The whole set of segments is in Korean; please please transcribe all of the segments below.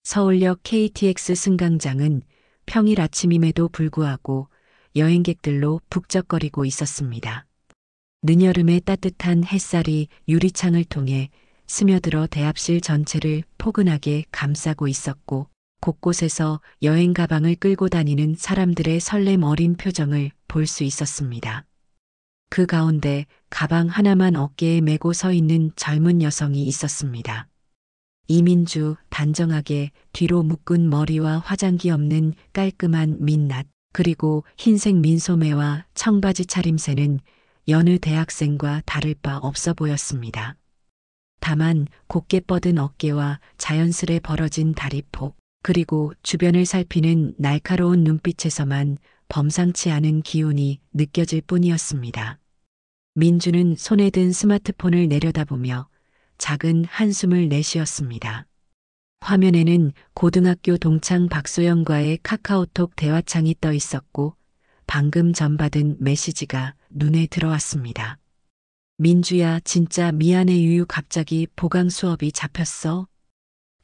서울역 KTX 승강장은 평일 아침임에도 불구하고 여행객들로 북적거리고 있었습니다. 늦여름의 따뜻한 햇살이 유리창을 통해 스며들어 대합실 전체를 포근하게 감싸고 있었고, 곳곳에서 여행 가방을 끌고 다니는 사람들의 설렘 어린 표정을 볼 수 있었습니다. 그 가운데 가방 하나만 어깨에 메고 서 있는 젊은 여성이 있었습니다. 이민주, 단정하게 뒤로 묶은 머리와 화장기 없는 깔끔한 민낯, 그리고 흰색 민소매와 청바지 차림새는 여느 대학생과 다를 바 없어 보였습니다. 다만 곧게 뻗은 어깨와 자연스레 벌어진 다리폭, 그리고 주변을 살피는 날카로운 눈빛에서만 범상치 않은 기운이 느껴질 뿐이었습니다. 민주는 손에 든 스마트폰을 내려다보며 작은 한숨을 내쉬었습니다. 화면에는 고등학교 동창 박소영과의 카카오톡 대화창이 떠 있었고, 방금 전 받은 메시지가 눈에 들어왔습니다. 민주야, 진짜 미안해. 유유, 갑자기 보강 수업이 잡혔어.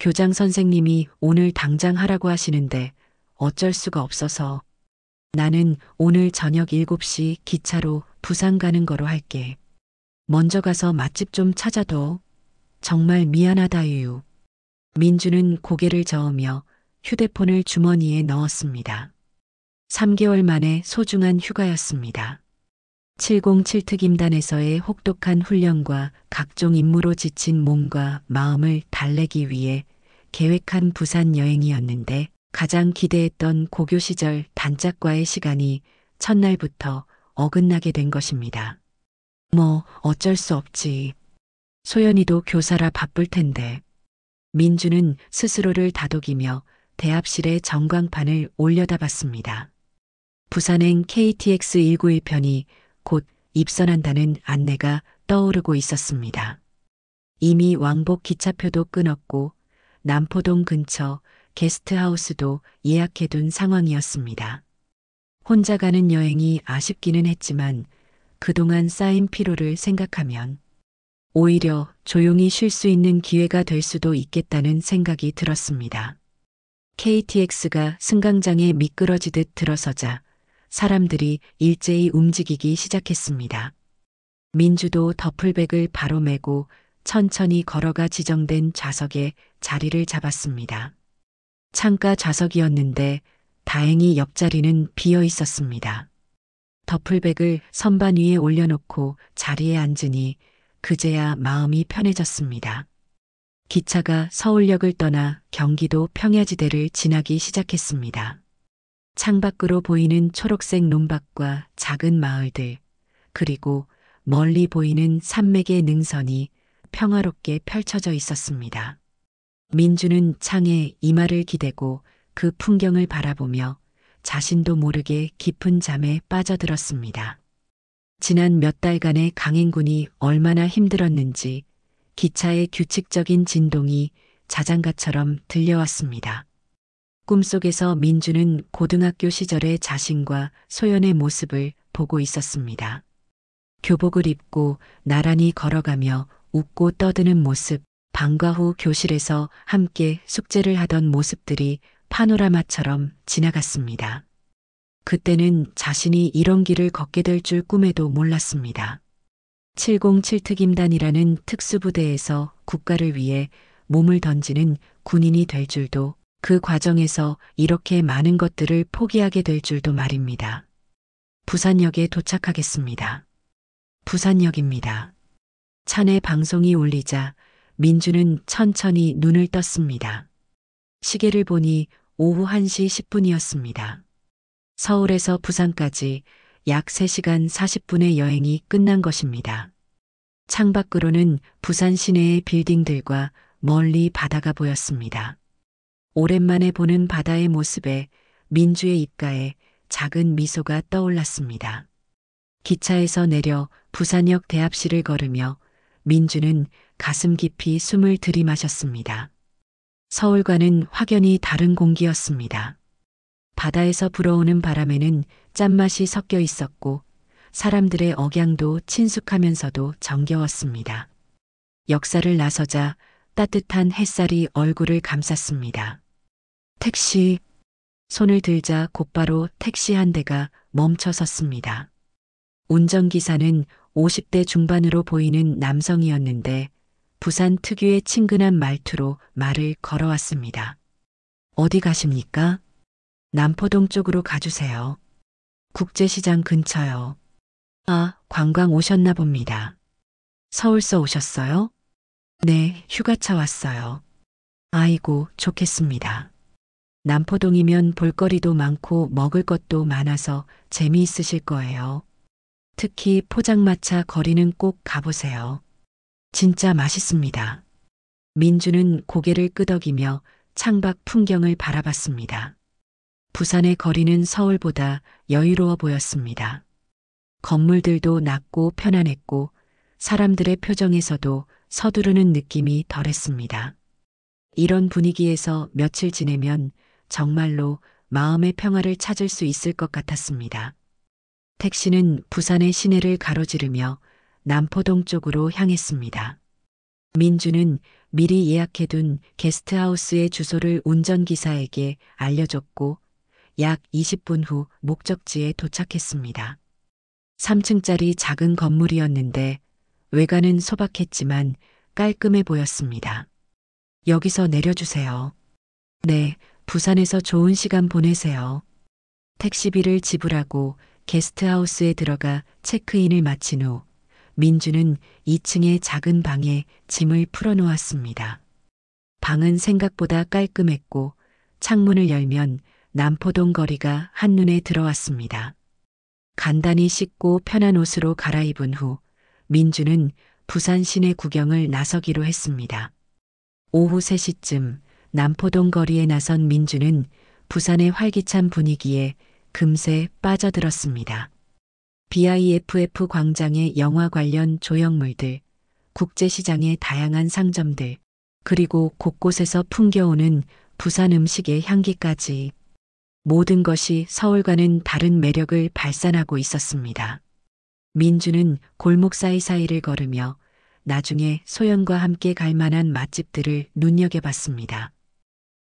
교장 선생님이 오늘 당장 하라고 하시는데 어쩔 수가 없어서. 나는 오늘 저녁 7시 기차로 부산 가는 거로 할게. 먼저 가서 맛집 좀 찾아둬. 정말 미안하다. 유유. 민주는 고개를 저으며 휴대폰을 주머니에 넣었습니다. 3개월 만에 소중한 휴가였습니다. 707특임단에서의 혹독한 훈련과 각종 임무로 지친 몸과 마음을 달래기 위해 계획한 부산 여행이었는데, 가장 기대했던 고교 시절 단짝과의 시간이 첫날부터 어긋나게 된 것입니다. 뭐 어쩔 수 없지. 소연이도 교사라 바쁠 텐데. 민주는 스스로를 다독이며 대합실의 전광판을 올려다봤습니다. 부산행 KTX 191편이 곧 입선한다는 안내가 떠오르고 있었습니다. 이미 왕복 기차표도 끊었고 남포동 근처 게스트하우스도 예약해둔 상황이었습니다. 혼자 가는 여행이 아쉽기는 했지만 그동안 쌓인 피로를 생각하면 오히려 조용히 쉴 수 있는 기회가 될 수도 있겠다는 생각이 들었습니다. KTX가 승강장에 미끄러지듯 들어서자 사람들이 일제히 움직이기 시작했습니다. 민주도 더플백을 바로 메고 천천히 걸어가 지정된 좌석에 자리를 잡았습니다. 창가 좌석이었는데 다행히 옆자리는 비어 있었습니다. 더플백을 선반 위에 올려놓고 자리에 앉으니 그제야 마음이 편해졌습니다. 기차가 서울역을 떠나 경기도 평야지대를 지나기 시작했습니다. 창밖으로 보이는 초록색 논밭과 작은 마을들, 그리고 멀리 보이는 산맥의 능선이 평화롭게 펼쳐져 있었습니다. 민주는 창에 이마를 기대고 그 풍경을 바라보며 자신도 모르게 깊은 잠에 빠져들었습니다. 지난 몇 달간의 강행군이 얼마나 힘들었는지 기차의 규칙적인 진동이 자장가처럼 들려왔습니다. 꿈속에서 민주는 고등학교 시절의 자신과 소연의 모습을 보고 있었습니다. 교복을 입고 나란히 걸어가며 웃고 떠드는 모습, 방과 후 교실에서 함께 숙제를 하던 모습들이 파노라마처럼 지나갔습니다. 그때는 자신이 이런 길을 걷게 될 줄 꿈에도 몰랐습니다. 707특임단이라는 특수부대에서 국가를 위해 몸을 던지는 군인이 될 줄도, 그 과정에서 이렇게 많은 것들을 포기하게 될 줄도 말입니다. 부산역에 도착하겠습니다. 부산역입니다. 차내 방송이 울리자 민주는 천천히 눈을 떴습니다. 시계를 보니 오후 1시 10분이었습니다. 서울에서 부산까지 약 3시간 40분의 여행이 끝난 것입니다. 창밖으로는 부산 시내의 빌딩들과 멀리 바다가 보였습니다. 오랜만에 보는 바다의 모습에 민주의 입가에 작은 미소가 떠올랐습니다. 기차에서 내려 부산역 대합실을 걸으며 민주는 가슴 깊이 숨을 들이마셨습니다. 서울과는 확연히 다른 공기였습니다. 바다에서 불어오는 바람에는 짠맛이 섞여 있었고 사람들의 억양도 친숙하면서도 정겨웠습니다. 역사를 나서자 따뜻한 햇살이 얼굴을 감쌌습니다. 택시. 손을 들자 곧바로 택시 한 대가 멈춰 섰습니다. 운전기사는 50대 중반으로 보이는 남성이었는데 부산 특유의 친근한 말투로 말을 걸어왔습니다. 어디 가십니까? 남포동 쪽으로 가주세요. 국제시장 근처요. 아, 관광 오셨나 봅니다. 서울서 오셨어요? 네, 휴가차 왔어요. 아이고, 좋겠습니다. 남포동이면 볼거리도 많고 먹을 것도 많아서 재미있으실 거예요. 특히 포장마차 거리는 꼭 가보세요. 진짜 맛있습니다. 민주는 고개를 끄덕이며 창밖 풍경을 바라봤습니다. 부산의 거리는 서울보다 여유로워 보였습니다. 건물들도 낮고 편안했고 사람들의 표정에서도 서두르는 느낌이 덜했습니다. 이런 분위기에서 며칠 지내면 정말로 마음의 평화를 찾을 수 있을 것 같았습니다. 택시는 부산의 시내를 가로지르며 남포동 쪽으로 향했습니다. 민주는 미리 예약해둔 게스트하우스의 주소를 운전기사에게 알려줬고 약 20분 후 목적지에 도착했습니다. 3층짜리 작은 건물이었는데 외관은 소박했지만 깔끔해 보였습니다. 여기서 내려주세요. 네, 부산에서 좋은 시간 보내세요. 택시비를 지불하고 게스트하우스에 들어가 체크인을 마친 후 민주는 2층의 작은 방에 짐을 풀어놓았습니다. 방은 생각보다 깔끔했고 창문을 열면 남포동 거리가 한눈에 들어왔습니다. 간단히 씻고 편한 옷으로 갈아입은 후 민주는 부산 시내 구경을 나서기로 했습니다. 오후 3시쯤 남포동 거리에 나선 민주는 부산의 활기찬 분위기에 금세 빠져들었습니다. BIFF 광장의 영화 관련 조형물들, 국제시장의 다양한 상점들, 그리고 곳곳에서 풍겨오는 부산 음식의 향기까지 모든 것이 서울과는 다른 매력을 발산하고 있었습니다. 민주는 골목 사이사이를 걸으며 나중에 소연과 함께 갈 만한 맛집들을 눈여겨봤습니다.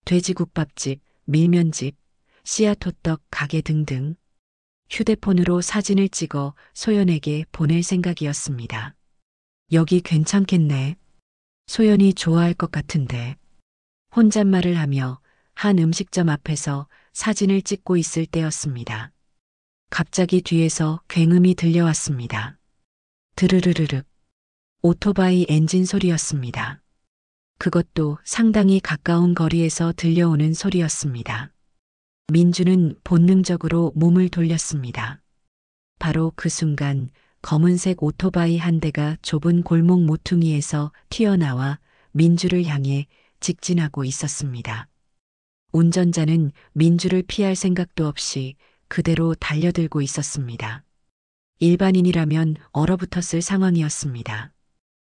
돼지국밥집, 밀면집, 씨앗호떡 가게 등등. 휴대폰으로 사진을 찍어 소연에게 보낼 생각이었습니다. 여기 괜찮겠네. 소연이 좋아할 것 같은데. 혼잣말을 하며 한 음식점 앞에서 사진을 찍고 있을 때였습니다. 갑자기 뒤에서 굉음이 들려왔습니다. 드르르르륵. 오토바이 엔진 소리였습니다. 그것도 상당히 가까운 거리에서 들려오는 소리였습니다. 민주는 본능적으로 몸을 돌렸습니다. 바로 그 순간 검은색 오토바이 한 대가 좁은 골목 모퉁이에서 튀어나와 민주를 향해 직진하고 있었습니다. 운전자는 민주를 피할 생각도 없이 그대로 달려들고 있었습니다. 일반인이라면 얼어붙었을 상황이었습니다.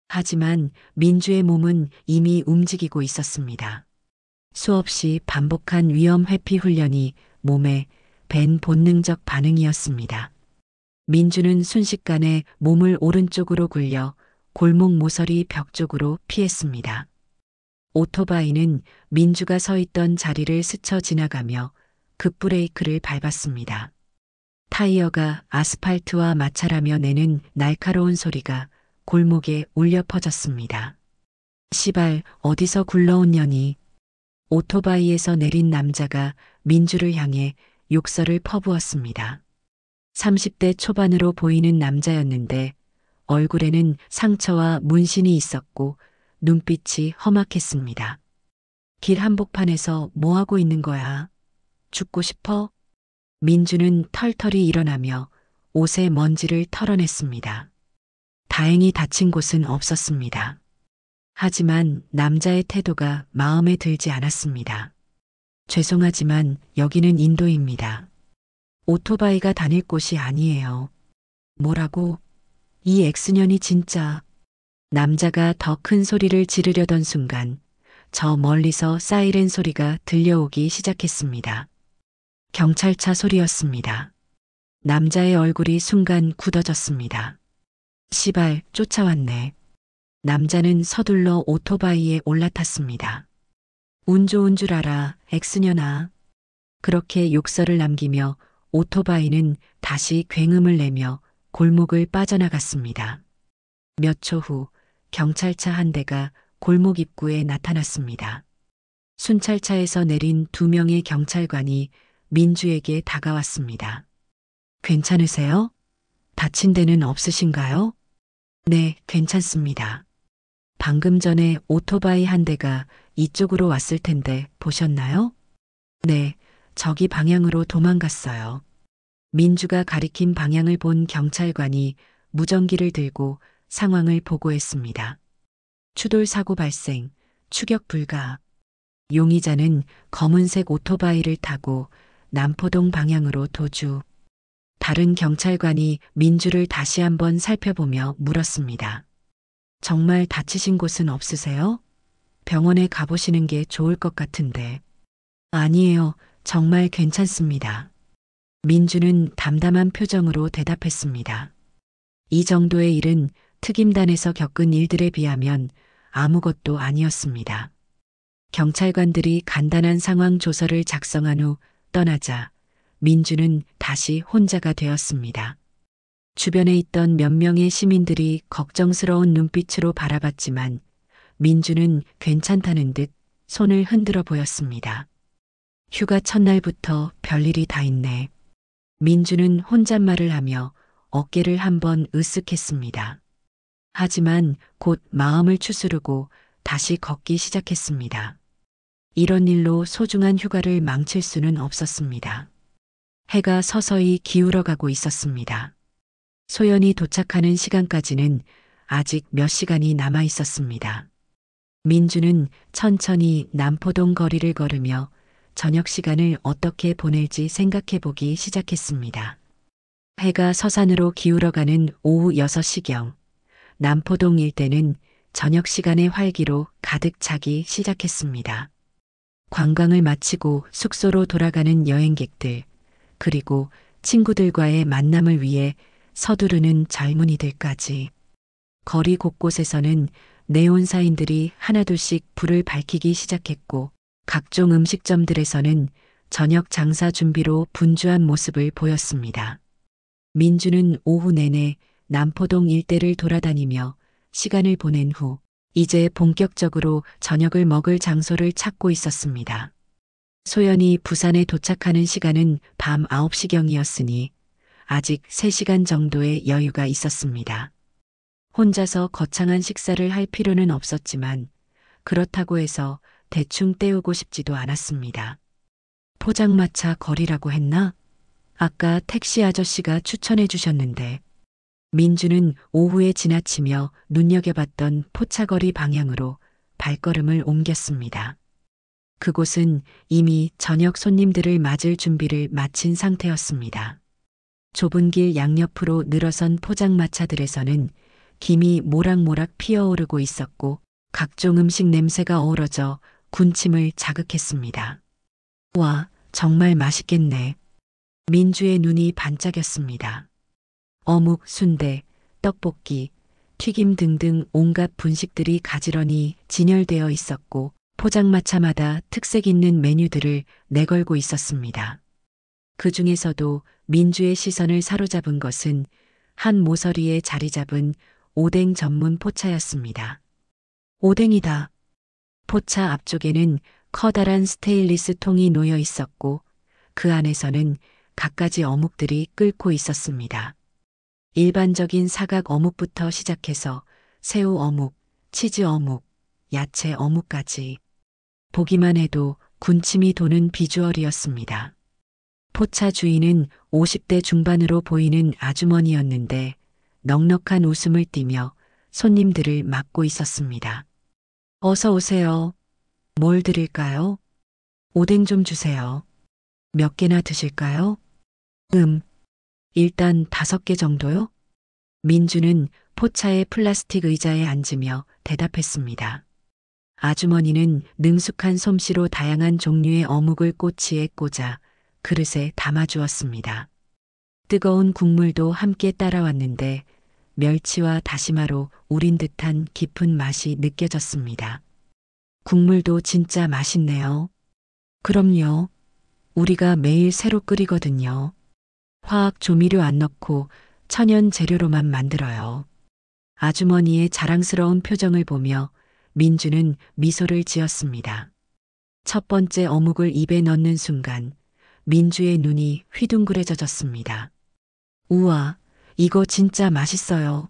하지만 민주의 몸은 이미 움직이고 있었습니다. 수없이 반복한 위험 회피 훈련이 몸에 밴 본능적 반응이었습니다. 민주는 순식간에 몸을 오른쪽으로 굴려 골목 모서리 벽 쪽으로 피했습니다. 오토바이는 민주가 서 있던 자리를 스쳐 지나가며 급브레이크를 밟았습니다. 타이어가 아스팔트와 마찰하며 내는 날카로운 소리가 골목에 울려 퍼졌습니다. 시발, 어디서 굴러온 년이. 오토바이에서 내린 남자가 민주를 향해 욕설을 퍼부었습니다. 30대 초반으로 보이는 남자였는데 얼굴에는 상처와 문신이 있었고 눈빛이 험악했습니다. 길 한복판에서 뭐 하고 있는 거야? 죽고 싶어? 민주는 털털이 일어나며 옷에 먼지를 털어냈습니다. 다행히 다친 곳은 없었습니다. 하지만 남자의 태도가 마음에 들지 않았습니다. 죄송하지만 여기는 인도입니다. 오토바이가 다닐 곳이 아니에요. 뭐라고? 이 X년이 진짜. 남자가 더 큰 소리를 지르려던 순간 저 멀리서 사이렌 소리가 들려오기 시작했습니다. 경찰차 소리였습니다. 남자의 얼굴이 순간 굳어졌습니다. 시발, 쫓아왔네. 남자는 서둘러 오토바이에 올라탔습니다. 운 좋은 줄 알아, 엑스년아. 그렇게 욕설을 남기며 오토바이는 다시 굉음을 내며 골목을 빠져나갔습니다. 몇 초 후 경찰차 한 대가 골목 입구에 나타났습니다. 순찰차에서 내린 2명의 경찰관이 민주에게 다가왔습니다. 괜찮으세요? 다친 데는 없으신가요? 네, 괜찮습니다. 방금 전에 오토바이 한 대가 이쪽으로 왔을 텐데 보셨나요? 네, 저기 방향으로 도망갔어요. 민주가 가리킨 방향을 본 경찰관이 무전기를 들고 상황을 보고했습니다. 추돌 사고 발생, 추격 불가. 용의자는 검은색 오토바이를 타고 남포동 방향으로 도주. 다른 경찰관이 민주를 다시 한번 살펴보며 물었습니다. 정말 다치신 곳은 없으세요? 병원에 가보시는 게 좋을 것 같은데. 아니에요. 정말 괜찮습니다. 민주는 담담한 표정으로 대답했습니다. 이 정도의 일은 특임단에서 겪은 일들에 비하면 아무것도 아니었습니다. 경찰관들이 간단한 상황 조서를 작성한 후 떠나자 민주는 다시 혼자가 되었습니다. 주변에 있던 몇 명의 시민들이 걱정스러운 눈빛으로 바라봤지만 민주는 괜찮다는 듯 손을 흔들어 보였습니다. 휴가 첫날부터 별일이 다 있네. 민주는 혼잣말을 하며 어깨를 한번 으쓱했습니다. 하지만 곧 마음을 추스르고 다시 걷기 시작했습니다. 이런 일로 소중한 휴가를 망칠 수는 없었습니다. 해가 서서히 기울어가고 있었습니다. 소연이 도착하는 시간까지는 아직 몇 시간이 남아 있었습니다. 민주는 천천히 남포동 거리를 걸으며 저녁 시간을 어떻게 보낼지 생각해 보기 시작했습니다. 해가 서산으로 기울어가는 오후 6시경, 남포동 일대는 저녁 시간의 활기로 가득 차기 시작했습니다. 관광을 마치고 숙소로 돌아가는 여행객들, 그리고 친구들과의 만남을 위해 서두르는 젊은이들까지. 거리 곳곳에서는 네온사인들이 하나둘씩 불을 밝히기 시작했고 각종 음식점들에서는 저녁 장사 준비로 분주한 모습을 보였습니다. 민주는 오후 내내 남포동 일대를 돌아다니며 시간을 보낸 후 이제 본격적으로 저녁을 먹을 장소를 찾고 있었습니다. 소연이 부산에 도착하는 시간은 밤 9시경이었으니 아직 3시간 정도의 여유가 있었습니다. 혼자서 거창한 식사를 할 필요는 없었지만 그렇다고 해서 대충 때우고 싶지도 않았습니다. 포장마차 거리라고 했나? 아까 택시 아저씨가 추천해 주셨는데. 민주는 오후에 지나치며 눈여겨봤던 포차거리 방향으로 발걸음을 옮겼습니다. 그곳은 이미 저녁 손님들을 맞을 준비를 마친 상태였습니다. 좁은 길 양옆으로 늘어선 포장마차들에서는 김이 모락모락 피어오르고 있었고 각종 음식 냄새가 어우러져 군침을 자극했습니다. 와, 정말 맛있겠네. 민주의 눈이 반짝였습니다. 어묵, 순대, 떡볶이, 튀김 등등 온갖 분식들이 가지런히 진열되어 있었고 포장마차마다 특색 있는 메뉴들을 내걸고 있었습니다. 그 중에서도 민주의 시선을 사로잡은 것은 한 모서리에 자리 잡은 오뎅 전문 포차였습니다. 오뎅이다. 포차 앞쪽에는 커다란 스테인리스 통이 놓여 있었고 그 안에서는 갖가지 어묵들이 끓고 있었습니다. 일반적인 사각 어묵부터 시작해서 새우 어묵, 치즈 어묵, 야채 어묵까지. 보기만 해도 군침이 도는 비주얼이었습니다. 포차 주인은 50대 중반으로 보이는 아주머니였는데 넉넉한 웃음을 띠며 손님들을 맞고 있었습니다. 어서 오세요. 뭘 드릴까요? 오뎅 좀 주세요. 몇 개나 드실까요? 일단 5개 정도요? 민주는 포차의 플라스틱 의자에 앉으며 대답했습니다. 아주머니는 능숙한 솜씨로 다양한 종류의 어묵을 꼬치에 꽂아 그릇에 담아주었습니다. 뜨거운 국물도 함께 따라왔는데 멸치와 다시마로 우린 듯한 깊은 맛이 느껴졌습니다. 국물도 진짜 맛있네요. 그럼요. 우리가 매일 새로 끓이거든요. 화학 조미료 안 넣고 천연 재료로만 만들어요. 아주머니의 자랑스러운 표정을 보며 민주는 미소를 지었습니다. 첫 번째 어묵을 입에 넣는 순간 민주의 눈이 휘둥그레져졌습니다. 우와, 이거 진짜 맛있어요.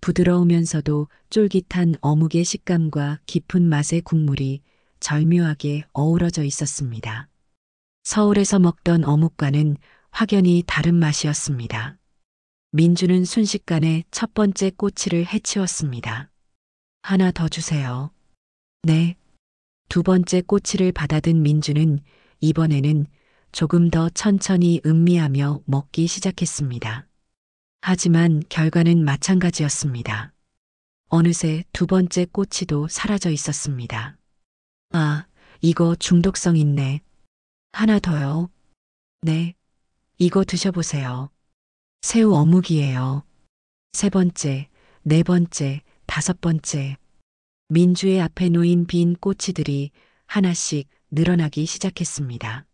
부드러우면서도 쫄깃한 어묵의 식감과 깊은 맛의 국물이 절묘하게 어우러져 있었습니다. 서울에서 먹던 어묵과는 확연히 다른 맛이었습니다. 민주는 순식간에 첫 번째 꼬치를 해치웠습니다. 하나 더 주세요. 네. 두 번째 꼬치를 받아든 민주는 이번에는 조금 더 천천히 음미하며 먹기 시작했습니다. 하지만 결과는 마찬가지였습니다. 어느새 두 번째 꼬치도 사라져 있었습니다. 아, 이거 중독성 있네. 하나 더요. 네. 이거 드셔보세요. 새우 어묵이에요. 세 번째, 네 번째, 다섯 번째. 민주의 앞에 놓인 빈 꼬치들이 하나씩 늘어나기 시작했습니다.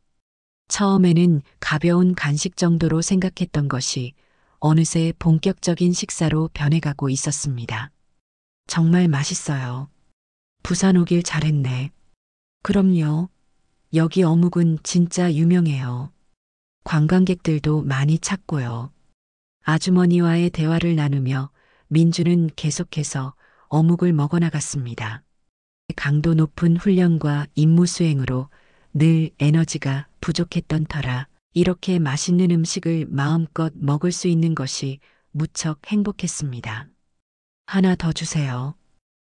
처음에는 가벼운 간식 정도로 생각했던 것이 어느새 본격적인 식사로 변해가고 있었습니다. 정말 맛있어요. 부산 오길 잘했네. 그럼요. 여기 어묵은 진짜 유명해요. 관광객들도 많이 찾고요. 아주머니와의 대화를 나누며 민주는 계속해서 어묵을 먹어나갔습니다. 강도 높은 훈련과 임무 수행으로 늘 에너지가 부족했던 터라 이렇게 맛있는 음식을 마음껏 먹을 수 있는 것이 무척 행복했습니다. 하나 더 주세요.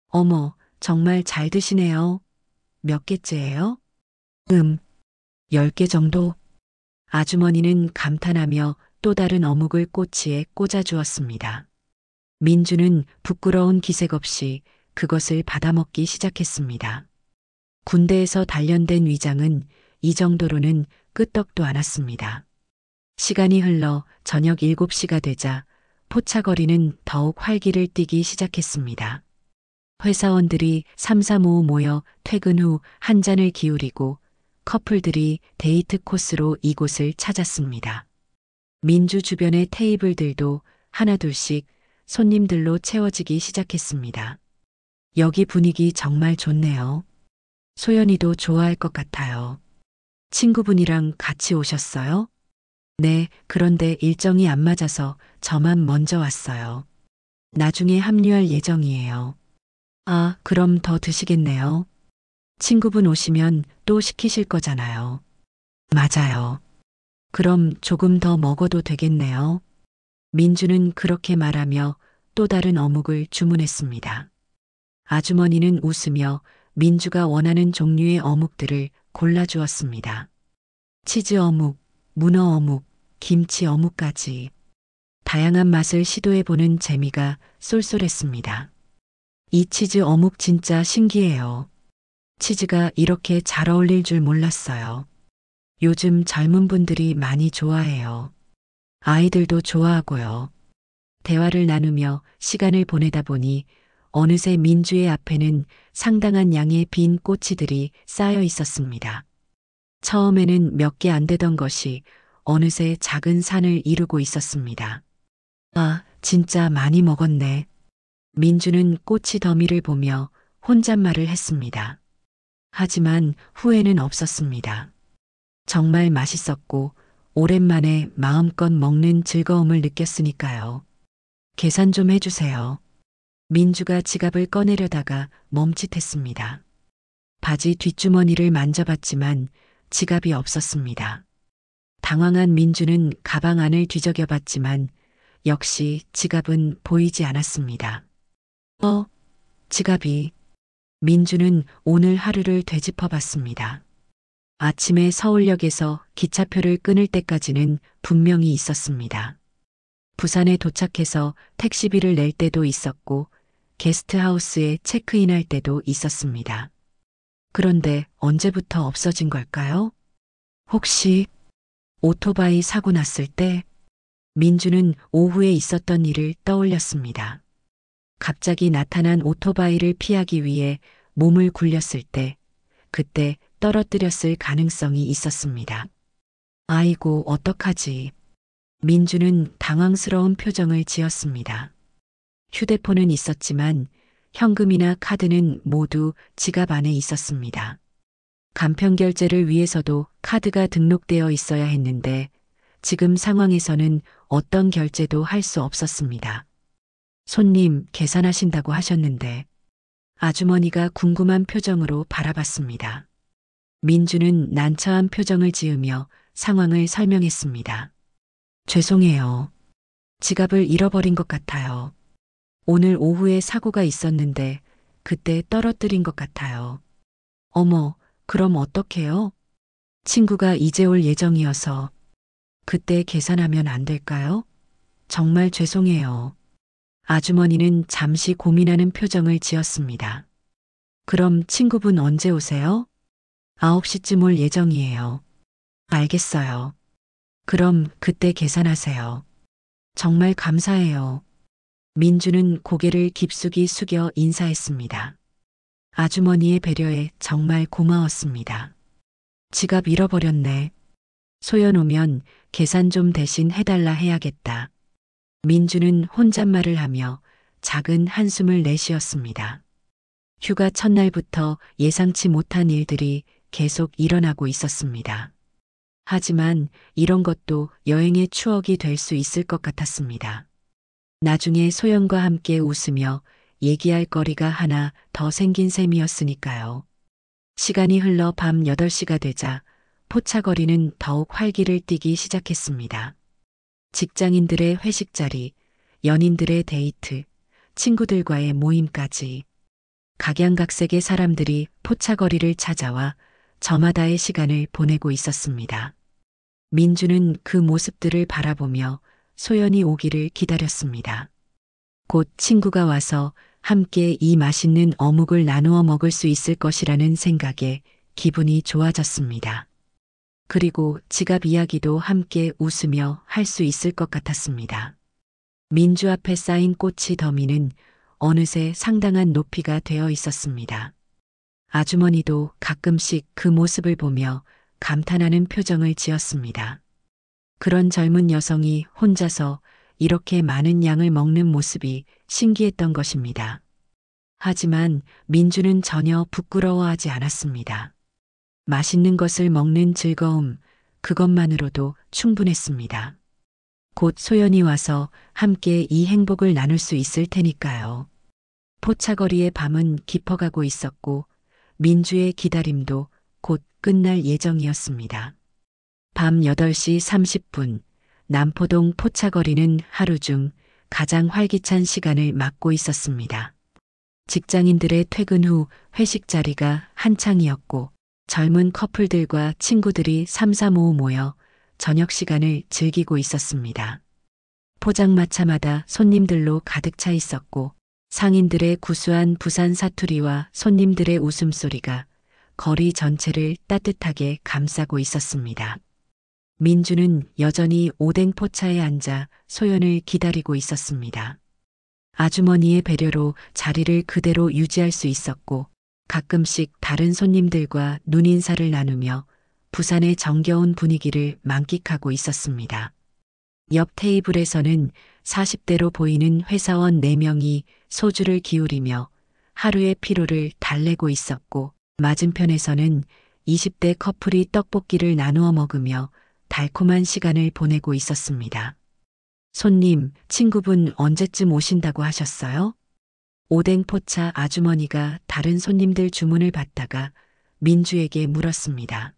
어머, 정말 잘 드시네요. 몇 개째예요? 10개 정도? 아주머니는 감탄하며 또 다른 어묵을 꼬치에 꽂아 주었습니다. 민주는 부끄러운 기색 없이 그것을 받아먹기 시작했습니다. 군대에서 단련된 위장은 이 정도로는 끄떡도 않았습니다. 시간이 흘러 저녁 7시가 되자 포차거리는 더욱 활기를 띠기 시작했습니다. 회사원들이 삼삼오오 모여 퇴근 후 한 잔을 기울이고 커플들이 데이트 코스로 이곳을 찾았습니다. 민주 주변의 테이블들도 하나둘씩 손님들로 채워지기 시작했습니다. 여기 분위기 정말 좋네요. 소연이도 좋아할 것 같아요. 친구분이랑 같이 오셨어요? 네, 그런데 일정이 안 맞아서 저만 먼저 왔어요. 나중에 합류할 예정이에요. 아, 그럼 더 드시겠네요. 친구분 오시면 또 시키실 거잖아요. 맞아요. 그럼 조금 더 먹어도 되겠네요. 민주는 그렇게 말하며 또 다른 어묵을 주문했습니다. 아주머니는 웃으며 민주가 원하는 종류의 어묵들을 골라주었습니다. 치즈 어묵, 문어 어묵, 김치 어묵까지. 다양한 맛을 시도해보는 재미가 쏠쏠했습니다. 이 치즈 어묵 진짜 신기해요. 치즈가 이렇게 잘 어울릴 줄 몰랐어요. 요즘 젊은 분들이 많이 좋아해요. 아이들도 좋아하고요. 대화를 나누며 시간을 보내다 보니 어느새 민주의 앞에는 상당한 양의 빈 꼬치들이 쌓여 있었습니다. 처음에는 몇 개 안 되던 것이 어느새 작은 산을 이루고 있었습니다. 아, 진짜 많이 먹었네. 민주는 꼬치 더미를 보며 혼잣말을 했습니다. 하지만 후회는 없었습니다. 정말 맛있었고 오랜만에 마음껏 먹는 즐거움을 느꼈으니까요. 계산 좀 해주세요. 민주가 지갑을 꺼내려다가 멈칫했습니다. 바지 뒷주머니를 만져봤지만 지갑이 없었습니다. 당황한 민주는 가방 안을 뒤적여봤지만 역시 지갑은 보이지 않았습니다. 지갑이. 민주는 오늘 하루를 되짚어봤습니다. 아침에 서울역에서 기차표를 끊을 때까지는 분명히 있었습니다. 부산에 도착해서 택시비를 낼 때도 있었고 게스트하우스에 체크인할 때도 있었습니다. 그런데 언제부터 없어진 걸까요? 혹시 오토바이 사고 났을 때? 민주는 오후에 있었던 일을 떠올렸습니다. 갑자기 나타난 오토바이를 피하기 위해 몸을 굴렸을 때 그때 떨어뜨렸을 가능성이 있었습니다. 아이고, 어떡하지? 민주는 당황스러운 표정을 지었습니다. 휴대폰은 있었지만 현금이나 카드는 모두 지갑 안에 있었습니다. 간편 결제를 위해서도 카드가 등록되어 있어야 했는데 지금 상황에서는 어떤 결제도 할 수 없었습니다. 손님, 계산하신다고 하셨는데. 아주머니가 궁금한 표정으로 바라봤습니다. 민주는 난처한 표정을 지으며 상황을 설명했습니다. 죄송해요. 지갑을 잃어버린 것 같아요. 오늘 오후에 사고가 있었는데 그때 떨어뜨린 것 같아요. 어머, 그럼 어떡해요? 친구가 이제 올 예정이어서 그때 계산하면 안 될까요? 정말 죄송해요. 아주머니는 잠시 고민하는 표정을 지었습니다. 그럼 친구분 언제 오세요? 9시쯤 올 예정이에요. 알겠어요. 그럼 그때 계산하세요. 정말 감사해요. 민주는 고개를 깊숙이 숙여 인사했습니다. 아주머니의 배려에 정말 고마웠습니다. 지갑 잃어버렸네. 소연 오면 계산 좀 대신 해달라 해야겠다. 민주는 혼잣말을 하며 작은 한숨을 내쉬었습니다. 휴가 첫날부터 예상치 못한 일들이 계속 일어나고 있었습니다. 하지만 이런 것도 여행의 추억이 될 수 있을 것 같았습니다. 나중에 소연과 함께 웃으며 얘기할 거리가 하나 더 생긴 셈이었으니까요. 시간이 흘러 밤 8시가 되자 포차거리는 더욱 활기를 띠기 시작했습니다. 직장인들의 회식 자리, 연인들의 데이트, 친구들과의 모임까지 각양각색의 사람들이 포차거리를 찾아와 저마다의 시간을 보내고 있었습니다. 민주는 그 모습들을 바라보며 소연이 오기를 기다렸습니다. 곧 친구가 와서 함께 이 맛있는 어묵을 나누어 먹을 수 있을 것이라는 생각에 기분이 좋아졌습니다. 그리고 지갑 이야기도 함께 웃으며 할 수 있을 것 같았습니다. 민주 앞에 쌓인 꼬치 더미는 어느새 상당한 높이가 되어 있었습니다. 아주머니도 가끔씩 그 모습을 보며 감탄하는 표정을 지었습니다. 그런 젊은 여성이 혼자서 이렇게 많은 양을 먹는 모습이 신기했던 것입니다. 하지만 민주는 전혀 부끄러워하지 않았습니다. 맛있는 것을 먹는 즐거움, 그것만으로도 충분했습니다. 곧 소연이 와서 함께 이 행복을 나눌 수 있을 테니까요. 포차거리의 밤은 깊어가고 있었고 민주의 기다림도 곧 끝날 예정이었습니다. 밤 8시 30분, 남포동 포차거리는 하루 중 가장 활기찬 시간을 맞고 있었습니다. 직장인들의 퇴근 후 회식 자리가 한창이었고 젊은 커플들과 친구들이 삼삼오오 모여 저녁 시간을 즐기고 있었습니다. 포장마차마다 손님들로 가득 차 있었고 상인들의 구수한 부산 사투리와 손님들의 웃음소리가 거리 전체를 따뜻하게 감싸고 있었습니다. 민주는 여전히 오뎅 포차에 앉아 소연을 기다리고 있었습니다. 아주머니의 배려로 자리를 그대로 유지할 수 있었고 가끔씩 다른 손님들과 눈인사를 나누며 부산의 정겨운 분위기를 만끽하고 있었습니다. 옆 테이블에서는 40대로 보이는 회사원 4명이 소주를 기울이며 하루의 피로를 달래고 있었고 맞은편에서는 20대 커플이 떡볶이를 나누어 먹으며 달콤한 시간을 보내고 있었습니다. 손님, 친구분 언제쯤 오신다고 하셨어요? 오뎅포차 아주머니가 다른 손님들 주문을 받다가 민주에게 물었습니다.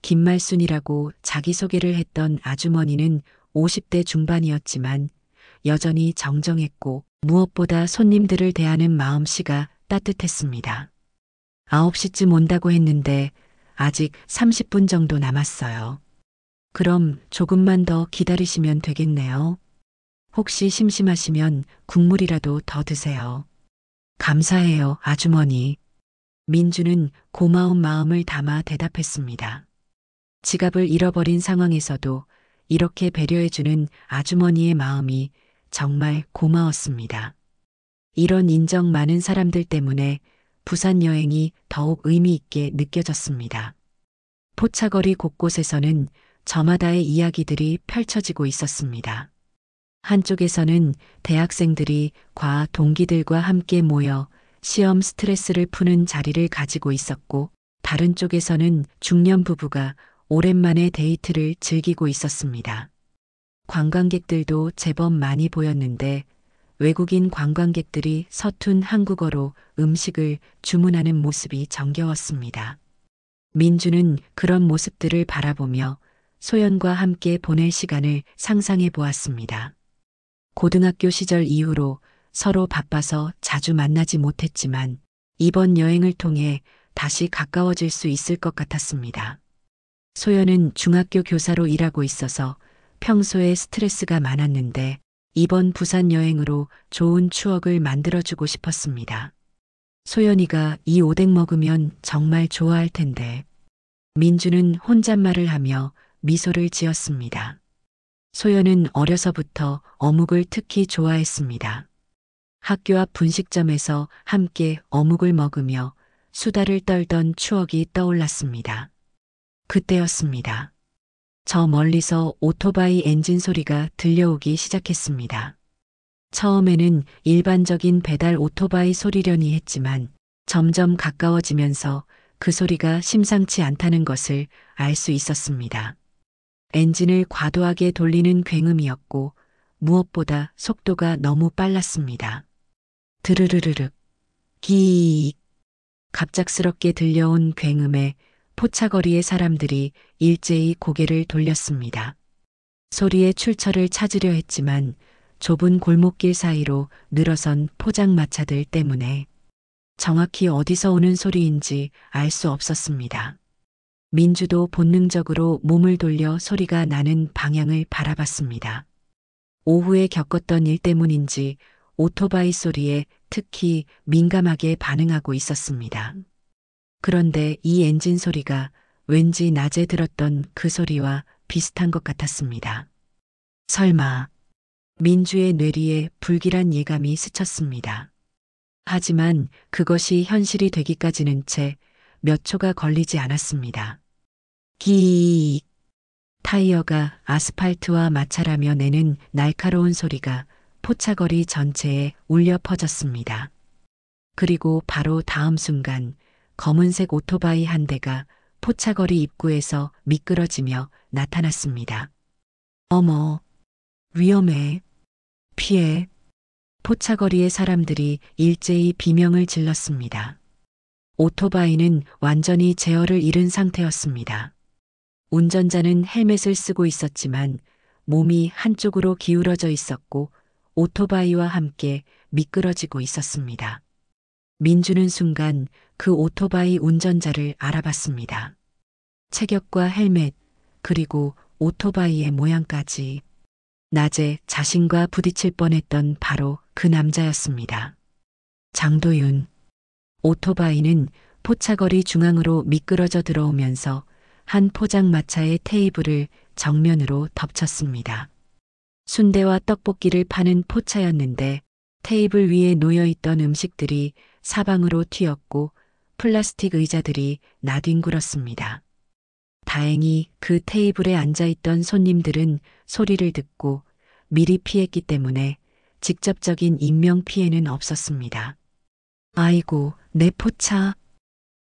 김말순이라고 자기소개를 했던 아주머니는 50대 중반이었지만 여전히 정정했고 무엇보다 손님들을 대하는 마음씨가 따뜻했습니다. 9시쯤 온다고 했는데 아직 30분 정도 남았어요. 그럼 조금만 더 기다리시면 되겠네요. 혹시 심심하시면 국물이라도 더 드세요. 감사해요, 아주머니. 민주는 고마운 마음을 담아 대답했습니다. 지갑을 잃어버린 상황에서도 이렇게 배려해주는 아주머니의 마음이 정말 고마웠습니다. 이런 인정 많은 사람들 때문에 부산 여행이 더욱 의미 있게 느껴졌습니다. 포차거리 곳곳에서는 저마다의 이야기들이 펼쳐지고 있었습니다. 한쪽에서는 대학생들이 과 동기들과 함께 모여 시험 스트레스를 푸는 자리를 가지고 있었고, 다른 쪽에서는 중년 부부가 오랜만에 데이트를 즐기고 있었습니다. 관광객들도 제법 많이 보였는데 외국인 관광객들이 서툰 한국어로 음식을 주문하는 모습이 정겨웠습니다. 민주는 그런 모습들을 바라보며 소연과 함께 보낼 시간을 상상해 보았습니다. 고등학교 시절 이후로 서로 바빠서 자주 만나지 못했지만 이번 여행을 통해 다시 가까워질 수 있을 것 같았습니다. 소연은 중학교 교사로 일하고 있어서 평소에 스트레스가 많았는데 이번 부산 여행으로 좋은 추억을 만들어주고 싶었습니다. 소연이가 이 오뎅 먹으면 정말 좋아할 텐데. 민주는 혼잣말을 하며 미소를 지었습니다. 소연은 어려서부터 어묵을 특히 좋아했습니다. 학교 앞 분식점에서 함께 어묵을 먹으며 수다를 떨던 추억이 떠올랐습니다. 그때였습니다. 저 멀리서 오토바이 엔진 소리가 들려오기 시작했습니다. 처음에는 일반적인 배달 오토바이 소리려니 했지만 점점 가까워지면서 그 소리가 심상치 않다는 것을 알 수 있었습니다. 엔진을 과도하게 돌리는 굉음이었고 무엇보다 속도가 너무 빨랐습니다. 드르르르륵, 기익. 갑작스럽게 들려온 굉음에 포차거리의 사람들이 일제히 고개를 돌렸습니다. 소리의 출처를 찾으려 했지만 좁은 골목길 사이로 늘어선 포장마차들 때문에 정확히 어디서 오는 소리인지 알 수 없었습니다. 민주도 본능적으로 몸을 돌려 소리가 나는 방향을 바라봤습니다. 오후에 겪었던 일 때문인지 오토바이 소리에 특히 민감하게 반응하고 있었습니다. 그런데 이 엔진 소리가 왠지 낮에 들었던 그 소리와 비슷한 것 같았습니다. 설마. 민주의 뇌리에 불길한 예감이 스쳤습니다. 하지만 그것이 현실이 되기까지는 채 몇 초가 걸리지 않았습니다. 기익. 타이어가 아스팔트와 마찰하며 내는 날카로운 소리가 포차거리 전체에 울려 퍼졌습니다. 그리고 바로 다음 순간 검은색 오토바이 한 대가 포차거리 입구에서 미끄러지며 나타났습니다. 어머, 위험해. 피해. 포차거리의 사람들이 일제히 비명을 질렀습니다. 오토바이는 완전히 제어를 잃은 상태였습니다. 운전자는 헬멧을 쓰고 있었지만 몸이 한쪽으로 기울어져 있었고 오토바이와 함께 미끄러지고 있었습니다. 민주는 순간 그 오토바이 운전자를 알아봤습니다. 체격과 헬멧, 그리고 오토바이의 모양까지. 낮에 자신과 부딪힐 뻔했던 바로 그 남자였습니다. 장도윤. 오토바이는 포차거리 중앙으로 미끄러져 들어오면서 한 포장마차의 테이블을 정면으로 덮쳤습니다. 순대와 떡볶이를 파는 포차였는데 테이블 위에 놓여있던 음식들이 사방으로 튀었고 플라스틱 의자들이 나뒹굴었습니다. 다행히 그 테이블에 앉아있던 손님들은 소리를 듣고 미리 피했기 때문에 직접적인 인명피해는 없었습니다. 아이고, 내 포차.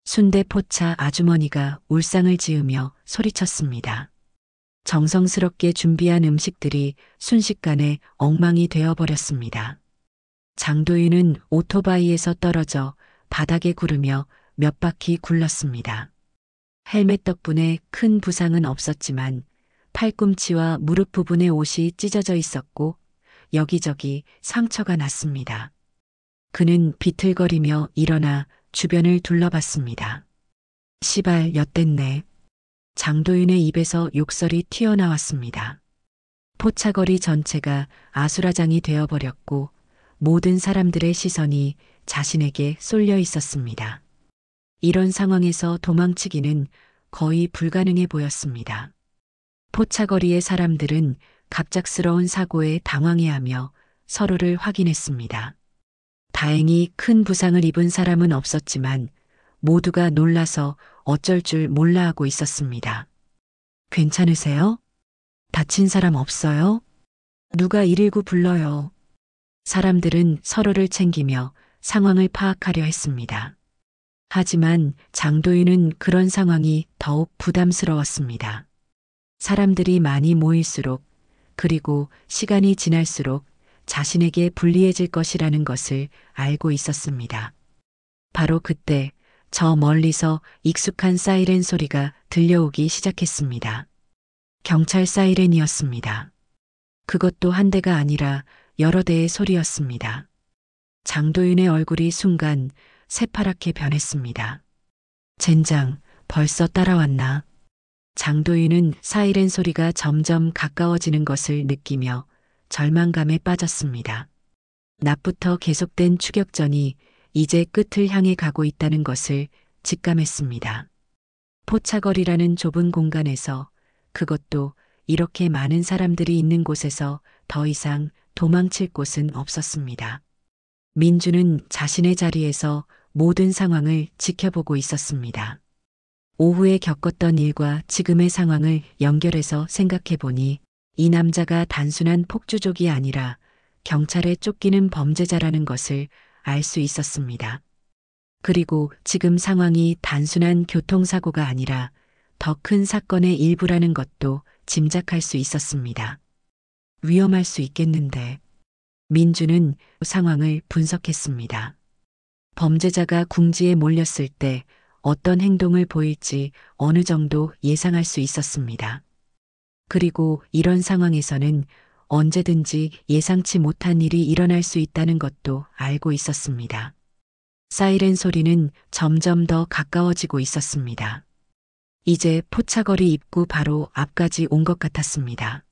순대 포차 아주머니가 울상을 지으며 소리쳤습니다. 정성스럽게 준비한 음식들이 순식간에 엉망이 되어버렸습니다. 장도윤은 오토바이에서 떨어져 바닥에 구르며 몇 바퀴 굴렀습니다. 헬멧 덕분에 큰 부상은 없었지만 팔꿈치와 무릎 부분의 옷이 찢어져 있었고 여기저기 상처가 났습니다. 그는 비틀거리며 일어나 주변을 둘러봤습니다. 시발 엿됐네. 장도윤의 입에서 욕설이 튀어나왔습니다. 포차거리 전체가 아수라장이 되어버렸고 모든 사람들의 시선이 자신에게 쏠려 있었습니다. 이런 상황에서 도망치기는 거의 불가능해 보였습니다. 포차거리의 사람들은 갑작스러운 사고에 당황해하며 서로를 확인했습니다. 다행히 큰 부상을 입은 사람은 없었지만 모두가 놀라서 어쩔 줄 몰라 하고 있었습니다. 괜찮으세요? 다친 사람 없어요? 누가 119 불러요. 사람들은 서로를 챙기며 상황을 파악하려 했습니다. 하지만 장도윤은 그런 상황이 더욱 부담스러웠습니다. 사람들이 많이 모일수록 그리고 시간이 지날수록 자신에게 불리해질 것이라는 것을 알고 있었습니다. 바로 그때 저 멀리서 익숙한 사이렌 소리가 들려오기 시작했습니다. 경찰 사이렌이었습니다. 그것도 한 대가 아니라 여러 대의 소리였습니다. 장도윤의 얼굴이 순간 새파랗게 변했습니다. 젠장, 벌써 따라왔나? 장도윤은 사이렌 소리가 점점 가까워지는 것을 느끼며 절망감에 빠졌습니다. 낮부터 계속된 추격전이 이제 끝을 향해 가고 있다는 것을 직감했습니다. 포차거리라는 좁은 공간에서, 그것도 이렇게 많은 사람들이 있는 곳에서 더 이상 도망칠 곳은 없었습니다. 민주는 자신의 자리에서 모든 상황을 지켜보고 있었습니다. 오후에 겪었던 일과 지금의 상황을 연결해서 생각해 보니 이 남자가 단순한 폭주족이 아니라 경찰에 쫓기는 범죄자라는 것을 알 수 있었습니다. 그리고 지금 상황이 단순한 교통사고가 아니라 더 큰 사건의 일부라는 것도 짐작할 수 있었습니다. 위험할 수 있겠는데. 민주는 상황을 분석했습니다. 범죄자가 궁지에 몰렸을 때 어떤 행동을 보일지 어느 정도 예상할 수 있었습니다. 그리고 이런 상황에서는 언제든지 예상치 못한 일이 일어날 수 있다는 것도 알고 있었습니다. 사이렌 소리는 점점 더 가까워지고 있었습니다. 이제 포차거리 입구 바로 앞까지 온 것 같았습니다.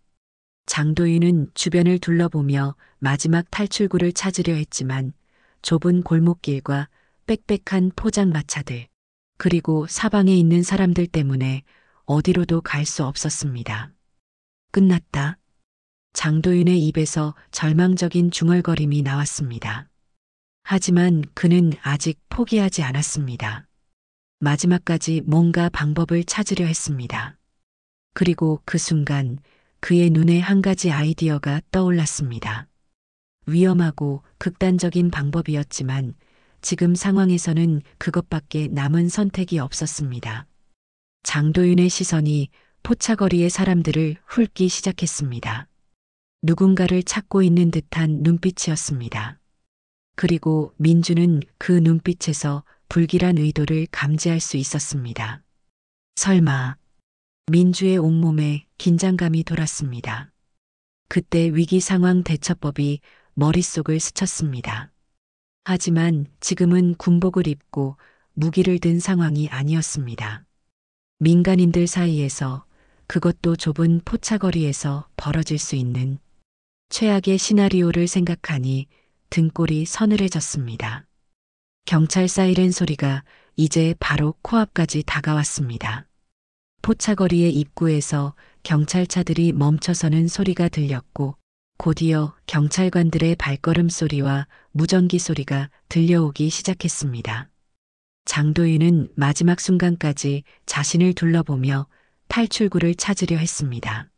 장도윤은 주변을 둘러보며 마지막 탈출구를 찾으려 했지만 좁은 골목길과 빽빽한 포장마차들, 그리고 사방에 있는 사람들 때문에 어디로도 갈 수 없었습니다. 끝났다. 장도윤의 입에서 절망적인 중얼거림이 나왔습니다. 하지만 그는 아직 포기하지 않았습니다. 마지막까지 뭔가 방법을 찾으려 했습니다. 그리고 그 순간 그의 눈에 한 가지 아이디어가 떠올랐습니다. 위험하고 극단적인 방법이었지만 지금 상황에서는 그것밖에 남은 선택이 없었습니다. 장도윤의 시선이 포차거리의 사람들을 훑기 시작했습니다. 누군가를 찾고 있는 듯한 눈빛이었습니다. 그리고 민주는 그 눈빛에서 불길한 의도를 감지할 수 있었습니다. 설마. 민주의 온몸에 긴장감이 돌았습니다. 그때 위기 상황 대처법이 머릿속을 스쳤습니다. 하지만 지금은 군복을 입고 무기를 든 상황이 아니었습니다. 민간인들 사이에서, 그것도 좁은 포차거리에서 벌어질 수 있는 최악의 시나리오를 생각하니 등골이 서늘해졌습니다. 경찰 사이렌 소리가 이제 바로 코앞까지 다가왔습니다. 포차거리의 입구에서 경찰차들이 멈춰서는 소리가 들렸고 곧이어 경찰관들의 발걸음 소리와 무전기 소리가 들려오기 시작했습니다. 장도윤은 마지막 순간까지 자신을 둘러보며 탈출구를 찾으려 했습니다.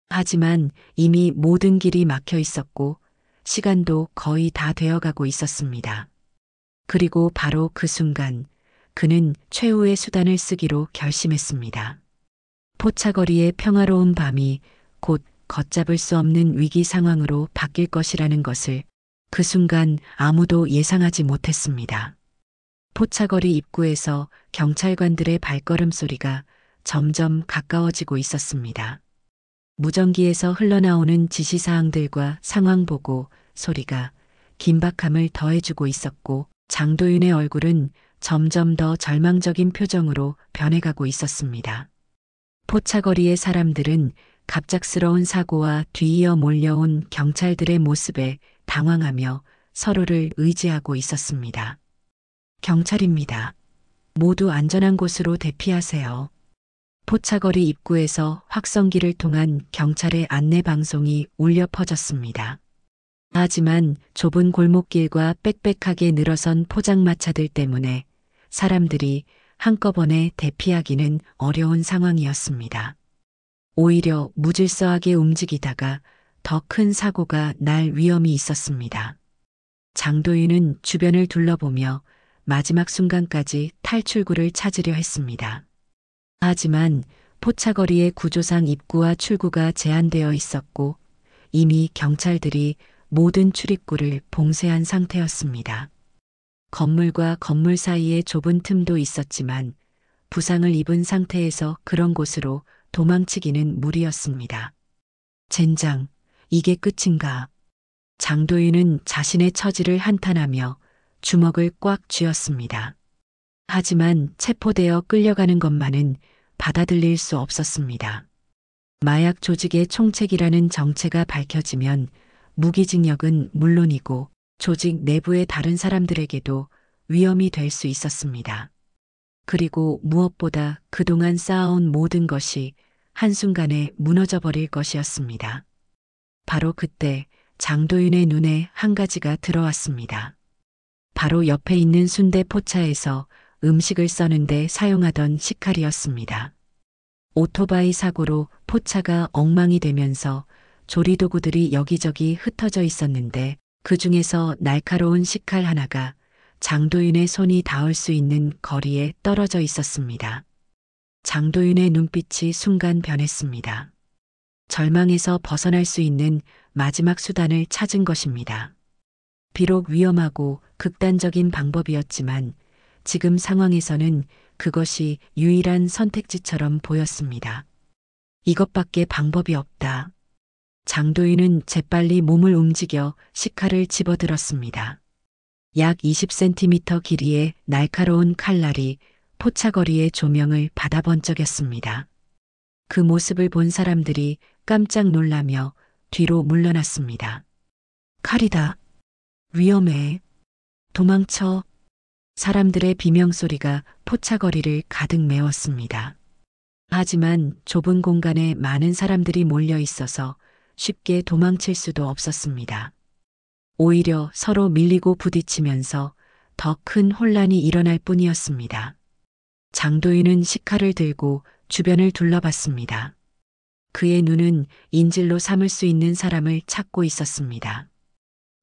하지만 이미 모든 길이 막혀 있었고 시간도 거의 다 되어가고 있었습니다. 그리고 바로 그 순간 그는 최후의 수단을 쓰기로 결심했습니다. 포차거리의 평화로운 밤이 곧 걷잡을 수 없는 위기 상황으로 바뀔 것이라는 것을 그 순간 아무도 예상하지 못했습니다. 포차거리 입구에서 경찰관들의 발걸음 소리가 점점 가까워지고 있었습니다. 무전기에서 흘러나오는 지시사항들과 상황 보고 소리가 긴박함을 더해주고 있었고 장도윤의 얼굴은 점점 더 절망적인 표정으로 변해가고 있었습니다. 포차거리의 사람들은 갑작스러운 사고와 뒤이어 몰려온 경찰들의 모습에 당황하며 서로를 의지하고 있었습니다. 경찰입니다. 모두 안전한 곳으로 대피하세요. 포차거리 입구에서 확성기를 통한 경찰의 안내 방송이 울려 퍼졌습니다. 하지만 좁은 골목길과 빽빽하게 늘어선 포장마차들 때문에 사람들이 한꺼번에 대피하기는 어려운 상황이었습니다. 오히려 무질서하게 움직이다가 더 큰 사고가 날 위험이 있었습니다. 장도윤은 주변을 둘러보며 마지막 순간까지 탈출구를 찾으려 했습니다. 하지만 포차거리의 구조상 입구와 출구가 제한되어 있었고 이미 경찰들이 모든 출입구를 봉쇄한 상태였습니다. 건물과 건물 사이에 좁은 틈도 있었지만 부상을 입은 상태에서 그런 곳으로 도망치기는 무리였습니다. 젠장, 이게 끝인가? 장도윤은 자신의 처지를 한탄하며 주먹을 꽉 쥐었습니다. 하지만 체포되어 끌려가는 것만은 받아들일 수 없었습니다. 마약 조직의 총책이라는 정체가 밝혀지면 무기징역은 물론이고 조직 내부의 다른 사람들에게도 위험이 될 수 있었습니다. 그리고 무엇보다 그동안 쌓아온 모든 것이 한순간에 무너져 버릴 것이었습니다. 바로 그때 장도윤의 눈에 한 가지가 들어왔습니다. 바로 옆에 있는 순대 포차에서 음식을 써는데 사용하던 식칼이었습니다. 오토바이 사고로 포차가 엉망이 되면서 조리도구들이 여기저기 흩어져 있었는데 그 중에서 날카로운 식칼 하나가 장도윤의 손이 닿을 수 있는 거리에 떨어져 있었습니다. 장도윤의 눈빛이 순간 변했습니다. 절망에서 벗어날 수 있는 마지막 수단을 찾은 것입니다. 비록 위험하고 극단적인 방법이었지만 지금 상황에서는 그것이 유일한 선택지처럼 보였습니다. 이것밖에 방법이 없다. 장도윤은 재빨리 몸을 움직여 식칼을 집어들었습니다. 약 20cm 길이의 날카로운 칼날이 포차거리의 조명을 받아 번쩍였습니다. 그 모습을 본 사람들이 깜짝 놀라며 뒤로 물러났습니다. 칼이다. 위험해. 도망쳐. 사람들의 비명소리가 포차거리를 가득 메웠습니다. 하지만 좁은 공간에 많은 사람들이 몰려 있어서 쉽게 도망칠 수도 없었습니다. 오히려 서로 밀리고 부딪히면서 더 큰 혼란이 일어날 뿐이었습니다. 장도윤은 식칼을 들고 주변을 둘러봤습니다. 그의 눈은 인질로 삼을 수 있는 사람을 찾고 있었습니다.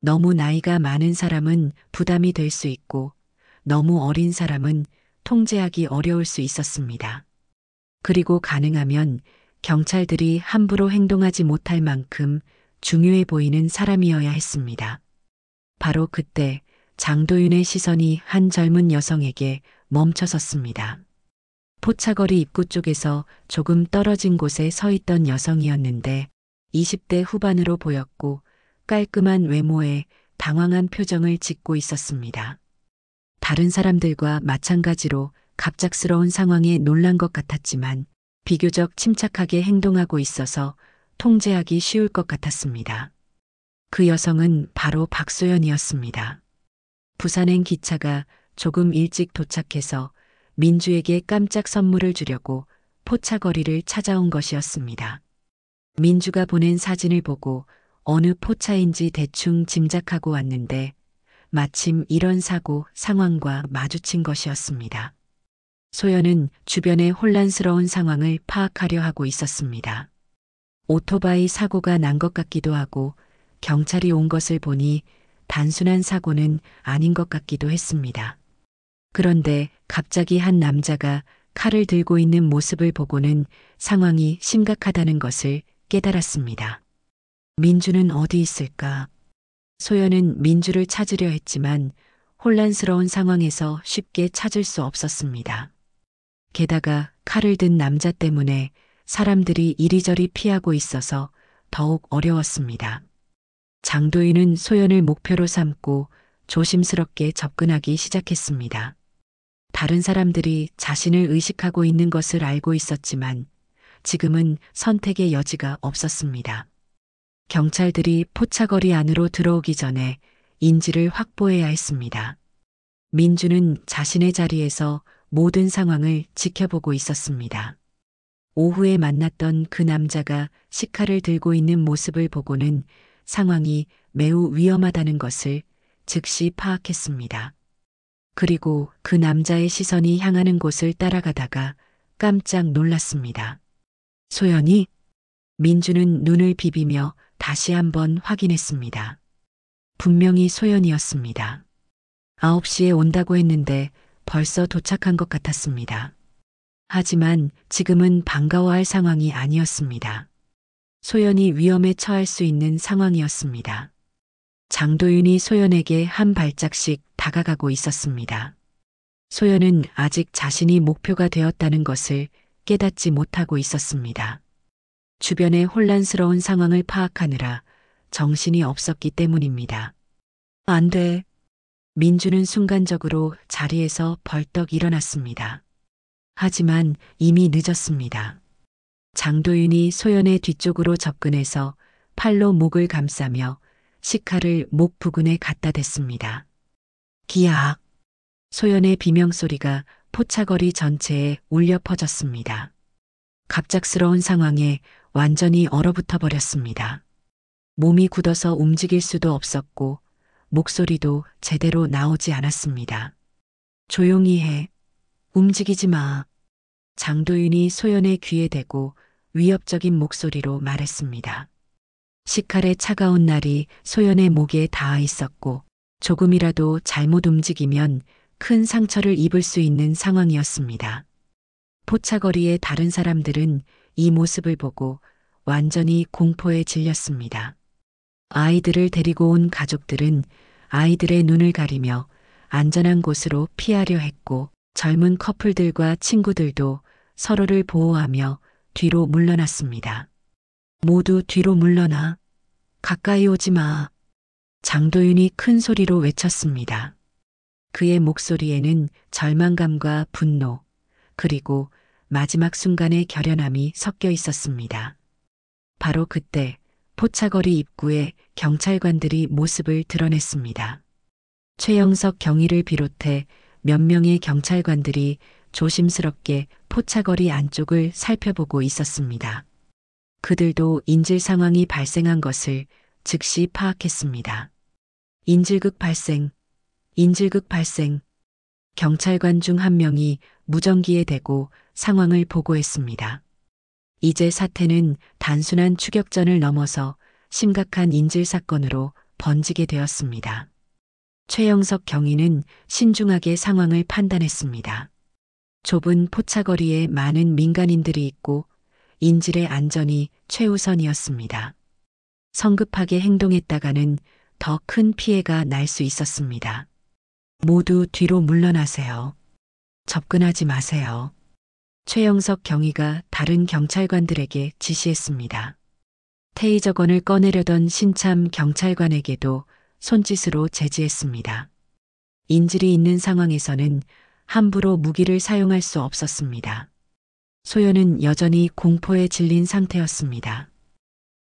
너무 나이가 많은 사람은 부담이 될 수 있고 너무 어린 사람은 통제하기 어려울 수 있었습니다. 그리고 가능하면 경찰들이 함부로 행동하지 못할 만큼 중요해 보이는 사람이어야 했습니다. 바로 그때 장도윤의 시선이 한 젊은 여성에게 멈춰섰습니다. 포차거리 입구 쪽에서 조금 떨어진 곳에 서 있던 여성이었는데 20대 후반으로 보였고 깔끔한 외모에 당황한 표정을 짓고 있었습니다. 다른 사람들과 마찬가지로 갑작스러운 상황에 놀란 것 같았지만 비교적 침착하게 행동하고 있어서 통제하기 쉬울 것 같았습니다. 그 여성은 바로 박소연이었습니다. 부산행 기차가 조금 일찍 도착해서 민주에게 깜짝 선물을 주려고 포차거리를 찾아온 것이었습니다. 민주가 보낸 사진을 보고 어느 포차인지 대충 짐작하고 왔는데 마침 이런 사고 상황과 마주친 것이었습니다. 소연은 주변의 혼란스러운 상황을 파악하려 하고 있었습니다. 오토바이 사고가 난 것 같기도 하고 경찰이 온 것을 보니 단순한 사고는 아닌 것 같기도 했습니다. 그런데 갑자기 한 남자가 칼을 들고 있는 모습을 보고는 상황이 심각하다는 것을 깨달았습니다. 민주는 어디 있을까? 소연은 민주를 찾으려 했지만 혼란스러운 상황에서 쉽게 찾을 수 없었습니다. 게다가 칼을 든 남자 때문에 사람들이 이리저리 피하고 있어서 더욱 어려웠습니다. 장도윤은 소연을 목표로 삼고 조심스럽게 접근하기 시작했습니다. 다른 사람들이 자신을 의식하고 있는 것을 알고 있었지만 지금은 선택의 여지가 없었습니다. 경찰들이 포차거리 안으로 들어오기 전에 인지를 확보해야 했습니다. 민주는 자신의 자리에서 모든 상황을 지켜보고 있었습니다. 오후에 만났던 그 남자가 식칼을 들고 있는 모습을 보고는 상황이 매우 위험하다는 것을 즉시 파악했습니다. 그리고 그 남자의 시선이 향하는 곳을 따라가다가 깜짝 놀랐습니다. 소연이? 민주는 눈을 비비며 다시 한번 확인했습니다. 분명히 소연이었습니다. 9시에 온다고 했는데 벌써 도착한 것 같았습니다. 하지만 지금은 반가워할 상황이 아니었습니다. 소연이 위험에 처할 수 있는 상황이었습니다. 장도윤이 소연에게 한 발짝씩 다가가고 있었습니다. 소연은 아직 자신이 목표가 되었다는 것을 깨닫지 못하고 있었습니다. 주변의 혼란스러운 상황을 파악하느라 정신이 없었기 때문입니다. 안 돼. 민주는 순간적으로 자리에서 벌떡 일어났습니다. 하지만 이미 늦었습니다. 장도윤이 소연의 뒤쪽으로 접근해서 팔로 목을 감싸며 식칼을 목 부근에 갖다 댔습니다. 기악! 소연의 비명소리가 포차거리 전체에 울려 퍼졌습니다. 갑작스러운 상황에 완전히 얼어붙어 버렸습니다. 몸이 굳어서 움직일 수도 없었고 목소리도 제대로 나오지 않았습니다. 조용히 해. 움직이지 마. 장도윤이 소연의 귀에 대고 위협적인 목소리로 말했습니다. 식칼의 차가운 날이 소연의 목에 닿아 있었고 조금이라도 잘못 움직이면 큰 상처를 입을 수 있는 상황이었습니다. 포차거리의 다른 사람들은 이 모습을 보고 완전히 공포에 질렸습니다. 아이들을 데리고 온 가족들은 아이들의 눈을 가리며 안전한 곳으로 피하려 했고 젊은 커플들과 친구들도 서로를 보호하며 뒤로 물러났습니다. 모두 뒤로 물러나. 가까이 오지 마. 장도윤이 큰 소리로 외쳤습니다. 그의 목소리에는 절망감과 분노, 그리고 마지막 순간의 결연함이 섞여 있었습니다. 바로 그때 포차거리 입구에 경찰관들이 모습을 드러냈습니다. 최영석 경위를 비롯해 몇 명의 경찰관들이 조심스럽게 포차거리 안쪽을 살펴보고 있었습니다. 그들도 인질 상황이 발생한 것을 즉시 파악했습니다. 인질극 발생. 경찰관 중 한 명이 무전기에 대고 상황을 보고했습니다. 이제 사태는 단순한 추격전을 넘어서 심각한 인질 사건으로 번지게 되었습니다. 최영석 경위는 신중하게 상황을 판단했습니다. 좁은 포차거리에 많은 민간인들이 있고 인질의 안전이 최우선이었습니다. 성급하게 행동했다가는 더 큰 피해가 날 수 있었습니다. 모두 뒤로 물러나세요. 접근하지 마세요. 최영석 경위가 다른 경찰관들에게 지시했습니다. 테이저건을 꺼내려던 신참 경찰관에게도 손짓으로 제지했습니다. 인질이 있는 상황에서는 함부로 무기를 사용할 수 없었습니다. 소연은 여전히 공포에 질린 상태였습니다.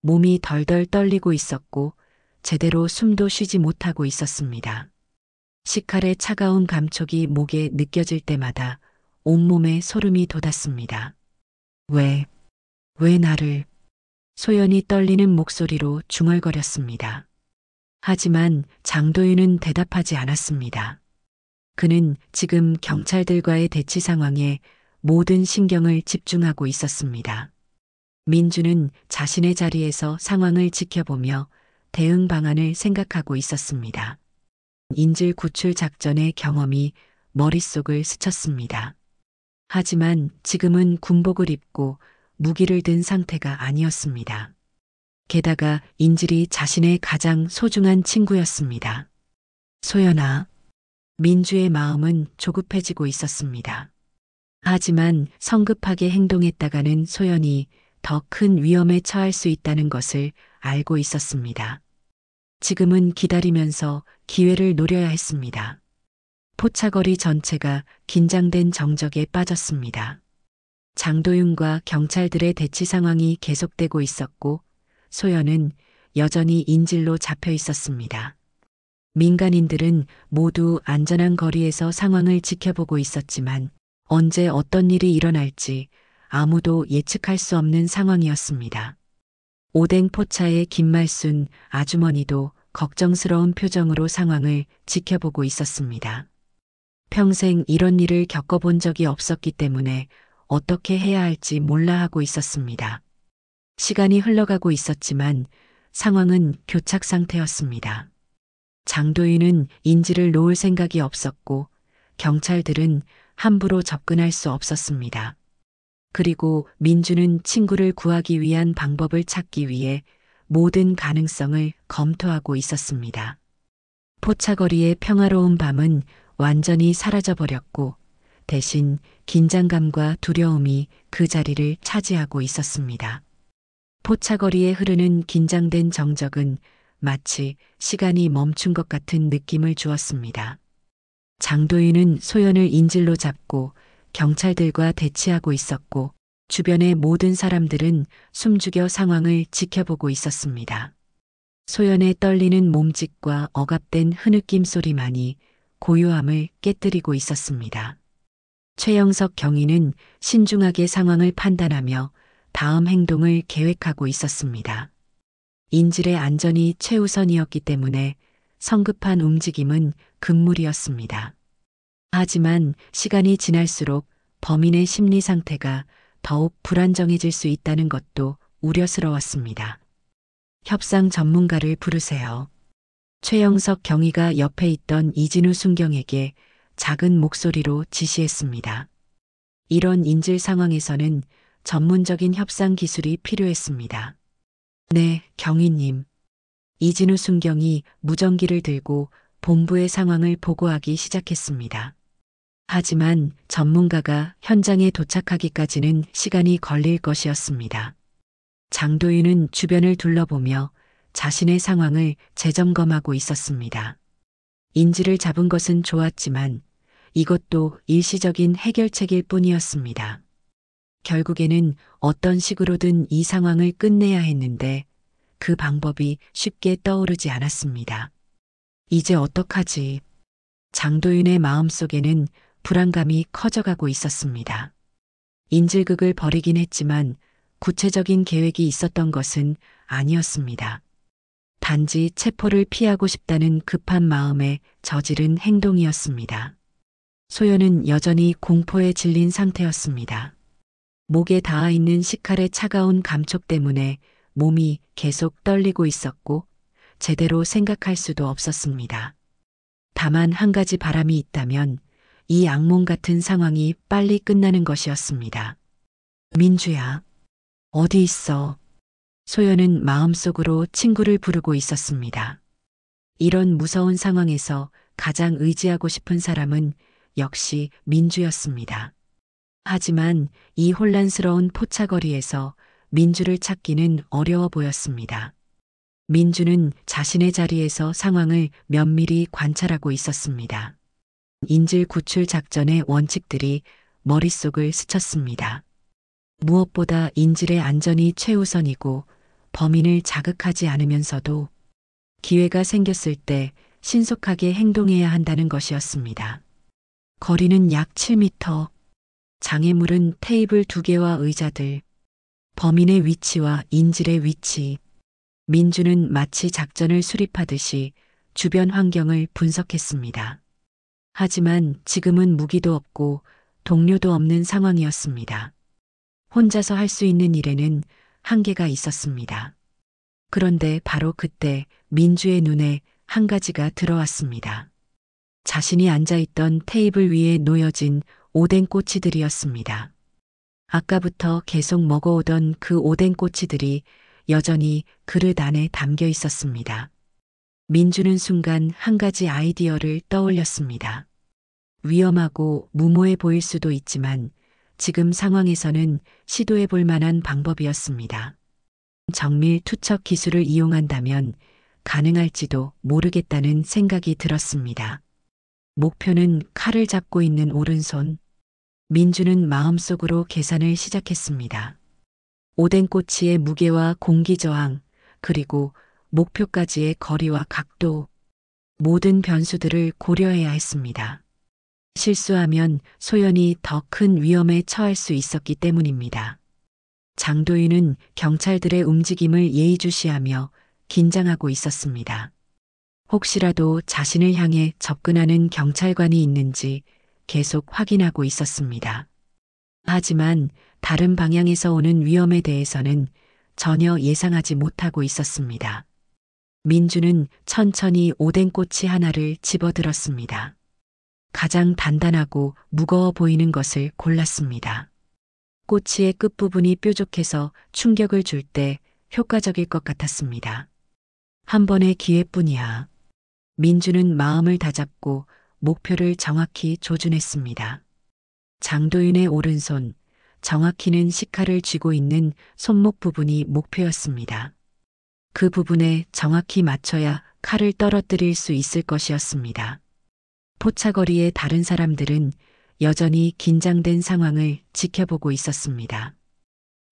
몸이 덜덜 떨리고 있었고 제대로 숨도 쉬지 못하고 있었습니다. 식칼의 차가운 감촉이 목에 느껴질 때마다 온몸에 소름이 돋았습니다. 왜 나를? 소연이 떨리는 목소리로 중얼거렸습니다. 하지만 장도윤은 대답하지 않았습니다. 그는 지금 경찰들과의 대치 상황에 모든 신경을 집중하고 있었습니다. 민주는 자신의 자리에서 상황을 지켜보며 대응 방안을 생각하고 있었습니다. 인질 구출 작전의 경험이 머릿속을 스쳤습니다. 하지만 지금은 군복을 입고 무기를 든 상태가 아니었습니다. 게다가 인질이 자신의 가장 소중한 친구였습니다. 소연아. 민주의 마음은 조급해지고 있었습니다. 하지만 성급하게 행동했다가는 소연이 더 큰 위험에 처할 수 있다는 것을 알고 있었습니다. 지금은 기다리면서 기회를 노려야 했습니다. 포차거리 전체가 긴장된 정적에 빠졌습니다. 장도윤과 경찰들의 대치 상황이 계속되고 있었고 소연은 여전히 인질로 잡혀 있었습니다. 민간인들은 모두 안전한 거리에서 상황을 지켜보고 있었지만 언제 어떤 일이 일어날지 아무도 예측할 수 없는 상황이었습니다. 오뎅 포차의 김말순 아주머니도 걱정스러운 표정으로 상황을 지켜보고 있었습니다. 평생 이런 일을 겪어본 적이 없었기 때문에 어떻게 해야 할지 몰라 하고 있었습니다. 시간이 흘러가고 있었지만 상황은 교착 상태였습니다. 장도윤은 인지를 놓을 생각이 없었고 경찰들은 함부로 접근할 수 없었습니다. 그리고 민주는 친구를 구하기 위한 방법을 찾기 위해 모든 가능성을 검토하고 있었습니다. 포차거리의 평화로운 밤은 완전히 사라져버렸고 대신 긴장감과 두려움이 그 자리를 차지하고 있었습니다. 포차거리에 흐르는 긴장된 정적은 마치 시간이 멈춘 것 같은 느낌을 주었습니다. 장도윤은 소연을 인질로 잡고 경찰들과 대치하고 있었고 주변의 모든 사람들은 숨죽여 상황을 지켜보고 있었습니다. 소연의 떨리는 몸짓과 억압된 흐느낌 소리만이 고요함을 깨뜨리고 있었습니다. 최영석 경위는 신중하게 상황을 판단하며 다음 행동을 계획하고 있었습니다. 인질의 안전이 최우선이었기 때문에 성급한 움직임은 금물이었습니다. 하지만 시간이 지날수록 범인의 심리 상태가 더욱 불안정해질 수 있다는 것도 우려스러웠습니다. 협상 전문가를 부르세요. 최영석 경위가 옆에 있던 이진우 순경에게 작은 목소리로 지시했습니다. 이런 인질 상황에서는 전문적인 협상 기술이 필요했습니다. 네, 경위님. 이진우 순경이 무전기를 들고 본부의 상황을 보고하기 시작했습니다. 하지만 전문가가 현장에 도착하기까지는 시간이 걸릴 것이었습니다. 장도윤은 주변을 둘러보며 자신의 상황을 재점검하고 있었습니다. 인질을 잡은 것은 좋았지만 이것도 일시적인 해결책일 뿐이었습니다. 결국에는 어떤 식으로든 이 상황을 끝내야 했는데 그 방법이 쉽게 떠오르지 않았습니다. 이제 어떡하지? 장도윤의 마음속에는 불안감이 커져가고 있었습니다. 인질극을 벌이긴 했지만 구체적인 계획이 있었던 것은 아니었습니다. 단지 체포를 피하고 싶다는 급한 마음에 저지른 행동이었습니다. 소연은 여전히 공포에 질린 상태였습니다. 목에 닿아 있는 식칼의 차가운 감촉 때문에 몸이 계속 떨리고 있었고 제대로 생각할 수도 없었습니다. 다만 한 가지 바람이 있다면 이 악몽 같은 상황이 빨리 끝나는 것이었습니다. 민주야, 어디 있어? 소연은 마음속으로 친구를 부르고 있었습니다. 이런 무서운 상황에서 가장 의지하고 싶은 사람은 역시 민주였습니다. 하지만 이 혼란스러운 포차거리에서 민주를 찾기는 어려워 보였습니다. 민주는 자신의 자리에서 상황을 면밀히 관찰하고 있었습니다. 인질 구출 작전의 원칙들이 머릿속을 스쳤습니다. 무엇보다 인질의 안전이 최우선이고 범인을 자극하지 않으면서도 기회가 생겼을 때 신속하게 행동해야 한다는 것이었습니다. 거리는 약 7m. 장애물은 테이블 2개와 의자들. 범인의 위치와 인질의 위치. 민주는 마치 작전을 수립하듯이 주변 환경을 분석했습니다. 하지만 지금은 무기도 없고 동료도 없는 상황이었습니다. 혼자서 할 수 있는 일에는 한계가 있었습니다. 그런데 바로 그때 민주의 눈에 한 가지가 들어왔습니다. 자신이 앉아있던 테이블 위에 놓여진 오뎅 꼬치들이었습니다. 아까부터 계속 먹어오던 그 오뎅 꼬치들이 여전히 그릇 안에 담겨 있었습니다. 민주는 순간 한 가지 아이디어를 떠올렸습니다. 위험하고 무모해 보일 수도 있지만 지금 상황에서는 시도해 볼 만한 방법이었습니다. 정밀 투척 기술을 이용한다면 가능할지도 모르겠다는 생각이 들었습니다. 목표는 칼을 잡고 있는 오른손. 민주는 마음속으로 계산을 시작했습니다. 오뎅꼬치의 무게와 공기 저항, 그리고 목표까지의 거리와 각도, 모든 변수들을 고려해야 했습니다. 실수하면 소연이 더 큰 위험에 처할 수 있었기 때문입니다. 장도윤은 경찰들의 움직임을 예의주시하며 긴장하고 있었습니다. 혹시라도 자신을 향해 접근하는 경찰관이 있는지 계속 확인하고 있었습니다. 하지만 다른 방향에서 오는 위험에 대해서는 전혀 예상하지 못하고 있었습니다. 민주는 천천히 오뎅꼬치 하나를 집어들었습니다. 가장 단단하고 무거워 보이는 것을 골랐습니다. 꼬치의 끝부분이 뾰족해서 충격을 줄 때 효과적일 것 같았습니다. 한 번의 기회뿐이야. 민주는 마음을 다잡고 목표를 정확히 조준했습니다. 장도윤의 오른손, 정확히는 식칼을 쥐고 있는 손목 부분이 목표였습니다. 그 부분에 정확히 맞춰야 칼을 떨어뜨릴 수 있을 것이었습니다. 포차거리의 다른 사람들은 여전히 긴장된 상황을 지켜보고 있었습니다.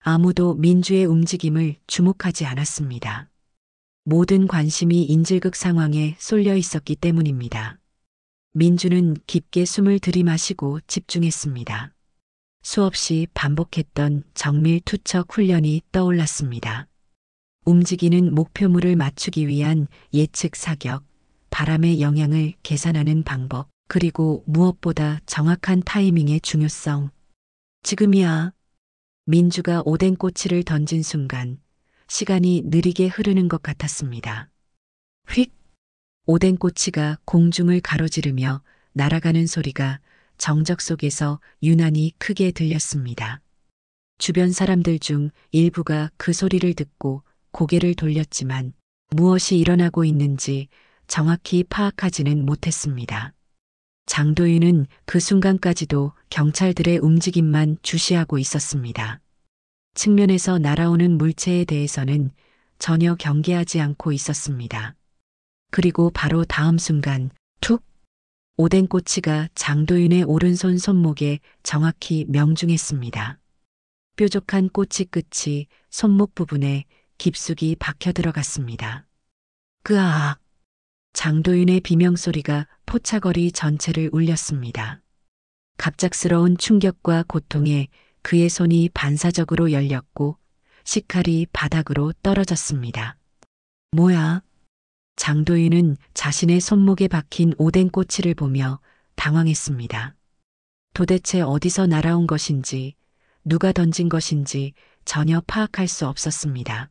아무도 민주의 움직임을 주목하지 않았습니다. 모든 관심이 인질극 상황에 쏠려 있었기 때문입니다. 민주는 깊게 숨을 들이마시고 집중했습니다. 수없이 반복했던 정밀 투척 훈련이 떠올랐습니다. 움직이는 목표물을 맞추기 위한 예측 사격, 바람의 영향을 계산하는 방법, 그리고 무엇보다 정확한 타이밍의 중요성. 지금이야. 민주가 오뎅꼬치를 던진 순간 시간이 느리게 흐르는 것 같았습니다. 휙! 오뎅꼬치가 공중을 가로지르며 날아가는 소리가 정적 속에서 유난히 크게 들렸습니다. 주변 사람들 중 일부가 그 소리를 듣고 고개를 돌렸지만 무엇이 일어나고 있는지 정확히 파악하지는 못했습니다. 장도윤은 그 순간까지도 경찰들의 움직임만 주시하고 있었습니다. 측면에서 날아오는 물체에 대해서는 전혀 경계하지 않고 있었습니다. 그리고 바로 다음 순간 툭! 오뎅꼬치가 장도윤의 오른손 손목에 정확히 명중했습니다. 뾰족한 꼬치 끝이 손목 부분에 깊숙이 박혀 들어갔습니다. 그아! 장도윤의 비명소리가 포차거리 전체를 울렸습니다. 갑작스러운 충격과 고통에 그의 손이 반사적으로 열렸고 식칼이 바닥으로 떨어졌습니다. 뭐야? 장도윤은 자신의 손목에 박힌 오뎅꼬치를 보며 당황했습니다. 도대체 어디서 날아온 것인지, 누가 던진 것인지 전혀 파악할 수 없었습니다.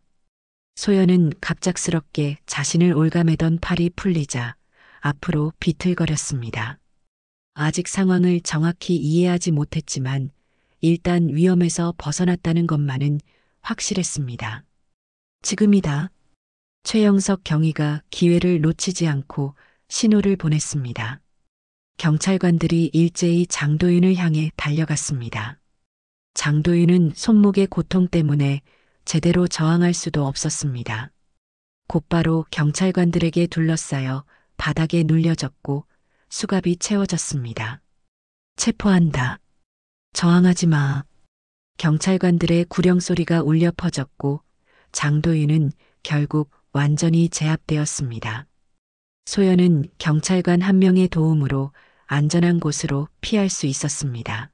소연은 갑작스럽게 자신을 올가매던 팔이 풀리자 앞으로 비틀거렸습니다. 아직 상황을 정확히 이해하지 못했지만 일단 위험에서 벗어났다는 것만은 확실했습니다. 지금이다. 최영석 경위가 기회를 놓치지 않고 신호를 보냈습니다. 경찰관들이 일제히 장도윤을 향해 달려갔습니다. 장도윤은 손목의 고통 때문에 제대로 저항할 수도 없었습니다. 곧바로 경찰관들에게 둘러싸여 바닥에 눌려졌고 수갑이 채워졌습니다. 체포한다. 저항하지 마. 경찰관들의 구령소리가 울려 퍼졌고 장도윤은 결국 완전히 제압되었습니다. 소연은 경찰관 한 명의 도움으로 안전한 곳으로 피할 수 있었습니다.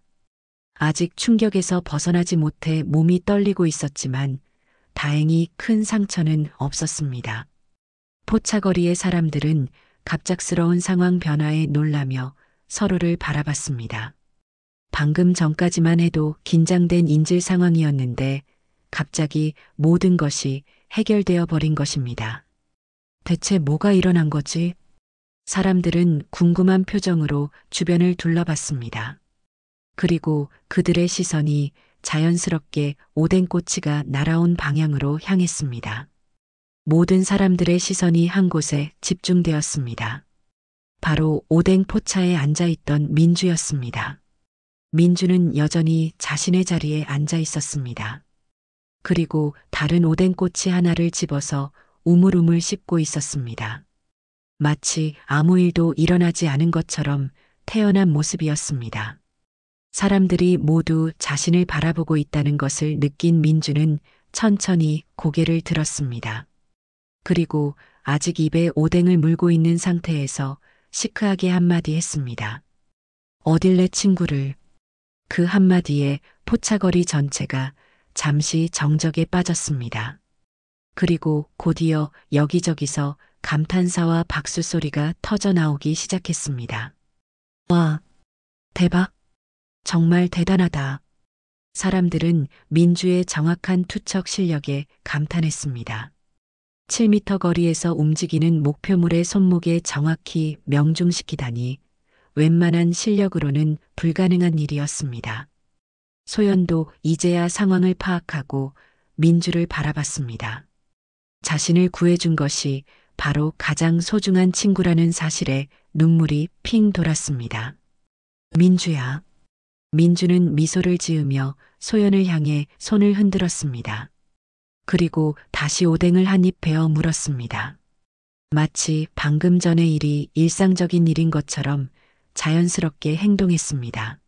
아직 충격에서 벗어나지 못해 몸이 떨리고 있었지만 다행히 큰 상처는 없었습니다. 포차거리의 사람들은 갑작스러운 상황 변화에 놀라며 서로를 바라봤습니다. 방금 전까지만 해도 긴장된 인질 상황이었는데 갑자기 모든 것이 해결되어 버린 것입니다. 대체 뭐가 일어난 거지? 사람들은 궁금한 표정으로 주변을 둘러봤습니다. 그리고 그들의 시선이 자연스럽게 오뎅꼬치가 날아온 방향으로 향했습니다. 모든 사람들의 시선이 한 곳에 집중되었습니다. 바로 오뎅 포차에 앉아있던 민주였습니다. 민주는 여전히 자신의 자리에 앉아 있었습니다. 그리고 다른 오뎅꼬치 하나를 집어서 우물우물 씹고 있었습니다. 마치 아무 일도 일어나지 않은 것처럼 태어난 모습이었습니다. 사람들이 모두 자신을 바라보고 있다는 것을 느낀 민주는 천천히 고개를 들었습니다. 그리고 아직 입에 오뎅을 물고 있는 상태에서 시크하게 한마디 했습니다. 어딜 내 친구를. 그 한마디에 포차거리 전체가 잠시 정적에 빠졌습니다. 그리고 곧이어 여기저기서 감탄사와 박수 소리가 터져 나오기 시작했습니다. 와, 대박! 정말 대단하다. 사람들은 민주의 정확한 투척 실력에 감탄했습니다. 7m 거리에서 움직이는 목표물의 손목에 정확히 명중시키다니 웬만한 실력으로는 불가능한 일이었습니다. 소연도 이제야 상황을 파악하고 민주를 바라봤습니다. 자신을 구해준 것이 바로 가장 소중한 친구라는 사실에 눈물이 핑 돌았습니다. 민주야. 민주는 미소를 지으며 소연을 향해 손을 흔들었습니다. 그리고 다시 오뎅을 한 입 베어 물었습니다. 마치 방금 전의 일이 일상적인 일인 것처럼 자연스럽게 행동했습니다.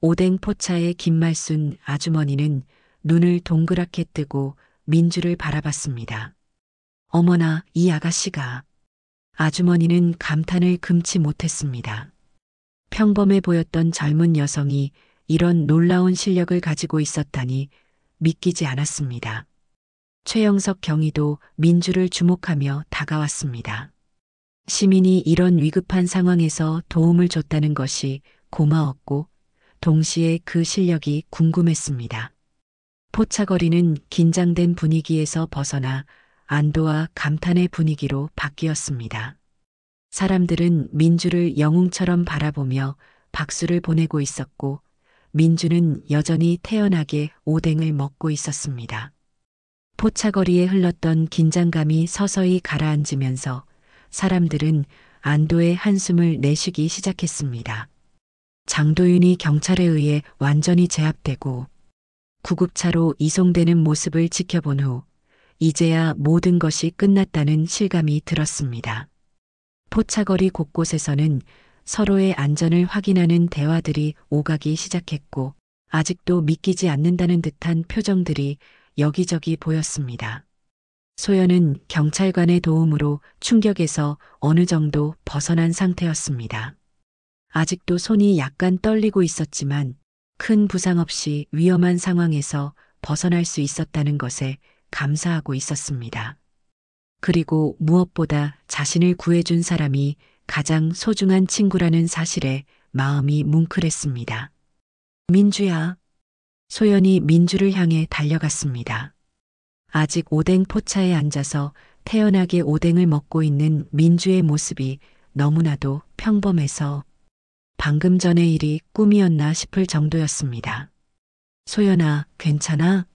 오뎅 포차의 김말순 아주머니는 눈을 동그랗게 뜨고 민주를 바라봤습니다. 어머나, 이 아가씨가. 아주머니는 감탄을 금치 못했습니다. 평범해 보였던 젊은 여성이 이런 놀라운 실력을 가지고 있었다니 믿기지 않았습니다. 최영석 경위도 민주를 주목하며 다가왔습니다. 시민이 이런 위급한 상황에서 도움을 줬다는 것이 고마웠고 동시에 그 실력이 궁금했습니다. 포차거리는 긴장된 분위기에서 벗어나 안도와 감탄의 분위기로 바뀌었습니다. 사람들은 민주를 영웅처럼 바라보며 박수를 보내고 있었고 민주는 여전히 태연하게 오뎅을 먹고 있었습니다. 포차거리에 흘렀던 긴장감이 서서히 가라앉으면서 사람들은 안도의 한숨을 내쉬기 시작했습니다. 장도윤이 경찰에 의해 완전히 제압되고 구급차로 이송되는 모습을 지켜본 후 이제야 모든 것이 끝났다는 실감이 들었습니다. 포차거리 곳곳에서는 서로의 안전을 확인하는 대화들이 오가기 시작했고 아직도 믿기지 않는다는 듯한 표정들이 여기저기 보였습니다. 소연은 경찰관의 도움으로 충격에서 어느 정도 벗어난 상태였습니다. 아직도 손이 약간 떨리고 있었지만 큰 부상 없이 위험한 상황에서 벗어날 수 있었다는 것에 감사하고 있었습니다. 그리고 무엇보다 자신을 구해준 사람이 가장 소중한 친구라는 사실에 마음이 뭉클했습니다. 민주야. 소연이 민주를 향해 달려갔습니다. 아직 오뎅 포차에 앉아서 태연하게 오뎅을 먹고 있는 민주의 모습이 너무나도 평범해서 방금 전의 일이 꿈이었나 싶을 정도였습니다. 소연아, 괜찮아?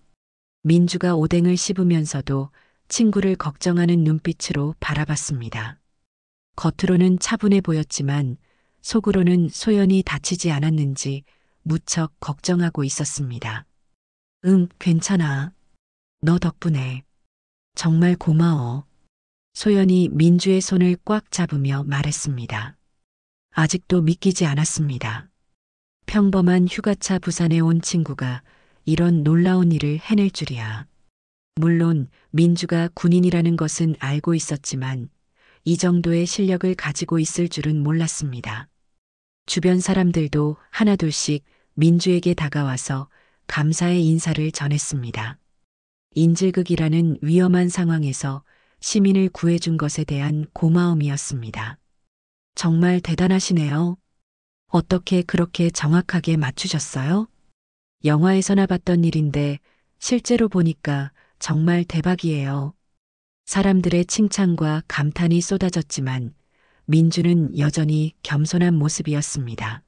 민주가 오뎅을 씹으면서도 친구를 걱정하는 눈빛으로 바라봤습니다. 겉으로는 차분해 보였지만 속으로는 소연이 다치지 않았는지 무척 걱정하고 있었습니다. 응, 괜찮아. 너 덕분에. 정말 고마워. 소연이 민주의 손을 꽉 잡으며 말했습니다. 아직도 믿기지 않았습니다. 평범한 휴가차 부산에 온 친구가 이런 놀라운 일을 해낼 줄이야. 물론 민주가 군인이라는 것은 알고 있었지만 이 정도의 실력을 가지고 있을 줄은 몰랐습니다. 주변 사람들도 하나둘씩 민주에게 다가와서 감사의 인사를 전했습니다. 인질극이라는 위험한 상황에서 시민을 구해준 것에 대한 고마움이었습니다. 정말 대단하시네요. 어떻게 그렇게 정확하게 맞추셨어요? 영화에서나 봤던 일인데 실제로 보니까 정말 대박이에요. 사람들의 칭찬과 감탄이 쏟아졌지만 민주는 여전히 겸손한 모습이었습니다.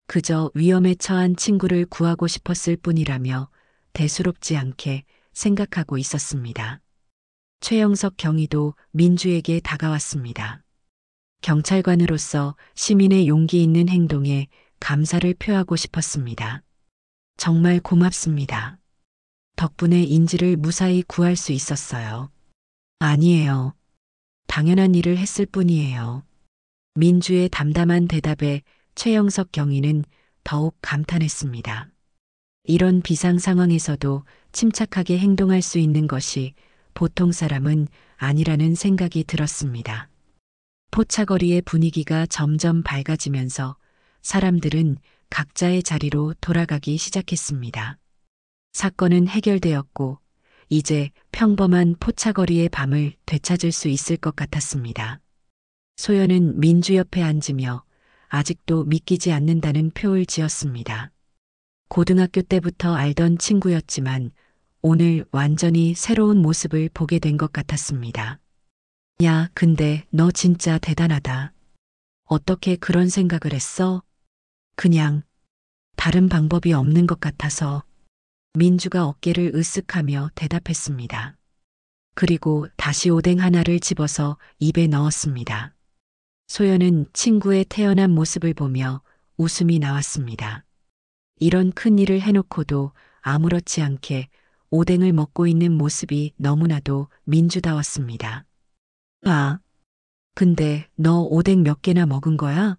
그저 위험에 처한 친구를 구하고 싶었을 뿐이라며 대수롭지 않게 생각하고 있었습니다. 최영석 경위도 민주에게 다가왔습니다. 경찰관으로서 시민의 용기 있는 행동에 감사를 표하고 싶었습니다. 정말 고맙습니다. 덕분에 인지를 무사히 구할 수 있었어요. 아니에요. 당연한 일을 했을 뿐이에요. 민주의 담담한 대답에 최영석 경위는 더욱 감탄했습니다. 이런 비상 상황에서도 침착하게 행동할 수 있는 것이 보통 사람은 아니라는 생각이 들었습니다. 포차거리의 분위기가 점점 밝아지면서 사람들은 각자의 자리로 돌아가기 시작했습니다. 사건은 해결되었고 이제 평범한 포차거리의 밤을 되찾을 수 있을 것 같았습니다. 소연은 민주 옆에 앉으며 아직도 믿기지 않는다는 표를 지었습니다. 고등학교 때부터 알던 친구였지만 오늘 완전히 새로운 모습을 보게 된 것 같았습니다. 야, 근데 너 진짜 대단하다. 어떻게 그런 생각을 했어? 그냥 다른 방법이 없는 것 같아서. 민주가 어깨를 으쓱하며 대답했습니다. 그리고 다시 오뎅 하나를 집어서 입에 넣었습니다. 소연은 친구의 태연한 모습을 보며 웃음이 나왔습니다. 이런 큰일을 해놓고도 아무렇지 않게 오뎅을 먹고 있는 모습이 너무나도 민주다웠습니다. 아, 근데 너 오뎅 몇 개나 먹은 거야?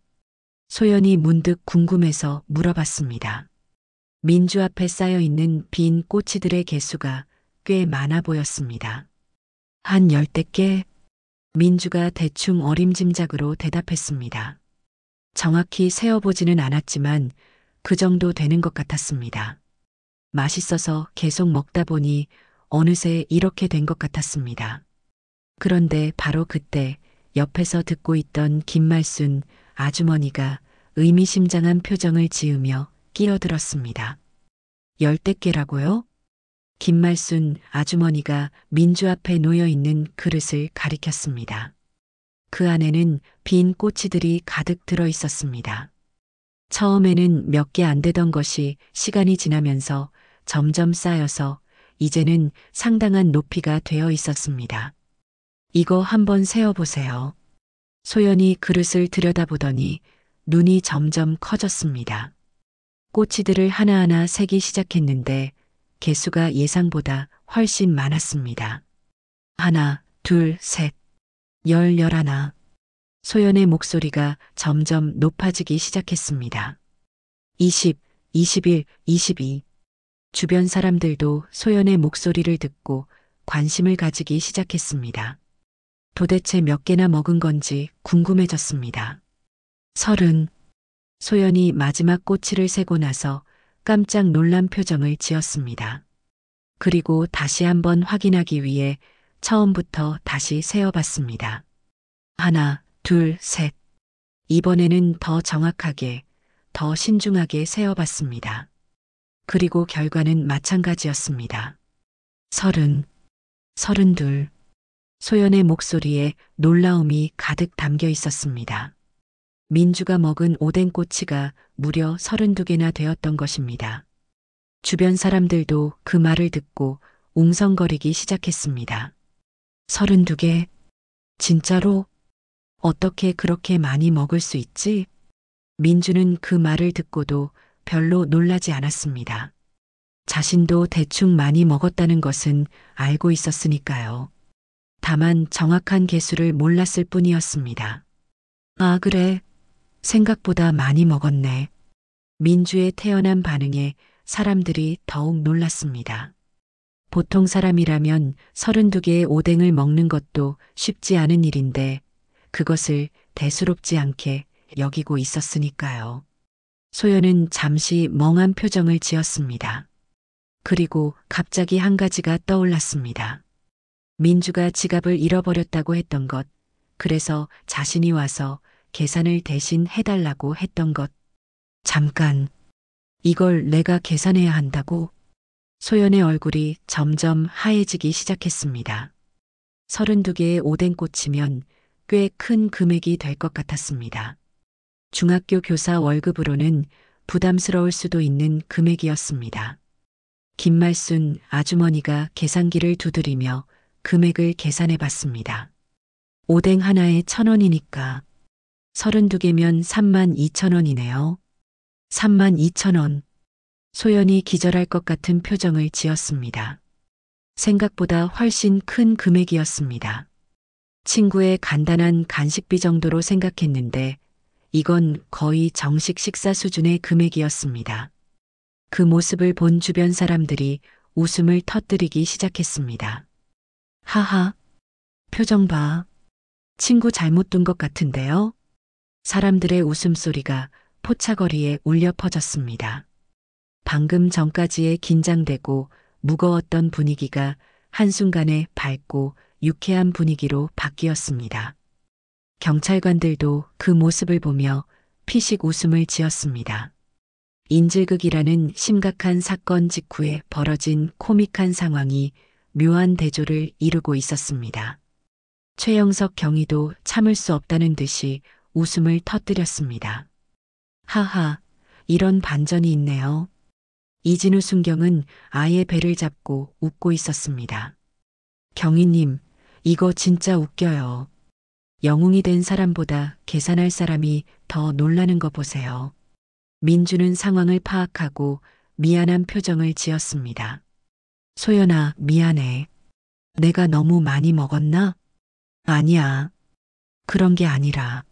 소연이 문득 궁금해서 물어봤습니다. 민주 앞에 쌓여있는 빈 꼬치들의 개수가 꽤 많아 보였습니다. 한 10개? 민주가 대충 어림짐작으로 대답했습니다. 정확히 세어보지는 않았지만 그 정도 되는 것 같았습니다. 맛있어서 계속 먹다 보니 어느새 이렇게 된 것 같았습니다. 그런데 바로 그때 옆에서 듣고 있던 김말순 아주머니가 의미심장한 표정을 지으며 끼어들었습니다. 10개라고요? 김말순 아주머니가 민주 앞에 놓여 있는 그릇을 가리켰습니다. 그 안에는 빈 꼬치들이 가득 들어 있었습니다. 처음에는 몇 개 안 되던 것이 시간이 지나면서 점점 쌓여서 이제는 상당한 높이가 되어 있었습니다. 이거 한번 세어보세요. 소연이 그릇을 들여다보더니 눈이 점점 커졌습니다. 꼬치들을 하나하나 세기 시작했는데 개수가 예상보다 훨씬 많았습니다. 하나, 둘, 셋, 열하나. 소연의 목소리가 점점 높아지기 시작했습니다. 20, 21, 22. 주변 사람들도 소연의 목소리를 듣고 관심을 가지기 시작했습니다. 도대체 몇 개나 먹은 건지 궁금해졌습니다. 30. 소연이 마지막 꼬치를 세고 나서 깜짝 놀란 표정을 지었습니다. 그리고 다시 한번 확인하기 위해 처음부터 다시 세어봤습니다. 하나, 둘, 셋. 이번에는 더 정확하게, 더 신중하게 세어봤습니다. 그리고 결과는 마찬가지였습니다. 30, 32. 소연의 목소리에 놀라움이 가득 담겨 있었습니다. 민주가 먹은 오뎅 꼬치가 무려 32개나 되었던 것입니다. 주변 사람들도 그 말을 듣고 웅성거리기 시작했습니다. 32개? 진짜로? 어떻게 그렇게 많이 먹을 수 있지? 민주는 그 말을 듣고도 별로 놀라지 않았습니다. 자신도 대충 많이 먹었다는 것은 알고 있었으니까요. 다만 정확한 개수를 몰랐을 뿐이었습니다. 아, 그래. 생각보다 많이 먹었네. 민주의 태연한 반응에 사람들이 더욱 놀랐습니다. 보통 사람이라면 32개의 오뎅을 먹는 것도 쉽지 않은 일인데 그것을 대수롭지 않게 여기고 있었으니까요. 소연은 잠시 멍한 표정을 지었습니다. 그리고 갑자기 한 가지가 떠올랐습니다. 민주가 지갑을 잃어버렸다고 했던 것, 그래서 자신이 와서 계산을 대신 해달라고 했던 것. 잠깐, 이걸 내가 계산해야 한다고? 소연의 얼굴이 점점 하얘지기 시작했습니다. 32개의 오뎅 꼬치면 꽤 큰 금액이 될 것 같았습니다. 중학교 교사 월급으로는 부담스러울 수도 있는 금액이었습니다. 김말순 아주머니가 계산기를 두드리며 금액을 계산해 봤습니다. 오뎅 하나에 1,000원이니까 32개면 32,000원이네요. 32,000원. 소연이 기절할 것 같은 표정을 지었습니다. 생각보다 훨씬 큰 금액이었습니다. 친구의 간단한 간식비 정도로 생각했는데 이건 거의 정식 식사 수준의 금액이었습니다. 그 모습을 본 주변 사람들이 웃음을 터뜨리기 시작했습니다. 하하, 표정 봐. 친구 잘못 둔 것 같은데요? 사람들의 웃음소리가 포차거리에 울려 퍼졌습니다. 방금 전까지의 긴장되고 무거웠던 분위기가 한순간에 밝고 유쾌한 분위기로 바뀌었습니다. 경찰관들도 그 모습을 보며 피식 웃음을 지었습니다. 인질극이라는 심각한 사건 직후에 벌어진 코믹한 상황이 묘한 대조를 이루고 있었습니다. 최영석 경위도 참을 수 없다는 듯이 웃음을 터뜨렸습니다. 하하, 이런 반전이 있네요. 이진우 순경은 아예 배를 잡고 웃고 있었습니다. 경위님, 이거 진짜 웃겨요. 영웅이 된 사람보다 계산할 사람이 더 놀라는 거 보세요. 민주는 상황을 파악하고 미안한 표정을 지었습니다. 소연아, 미안해. 내가 너무 많이 먹었나? 아니야. 그런 게 아니라.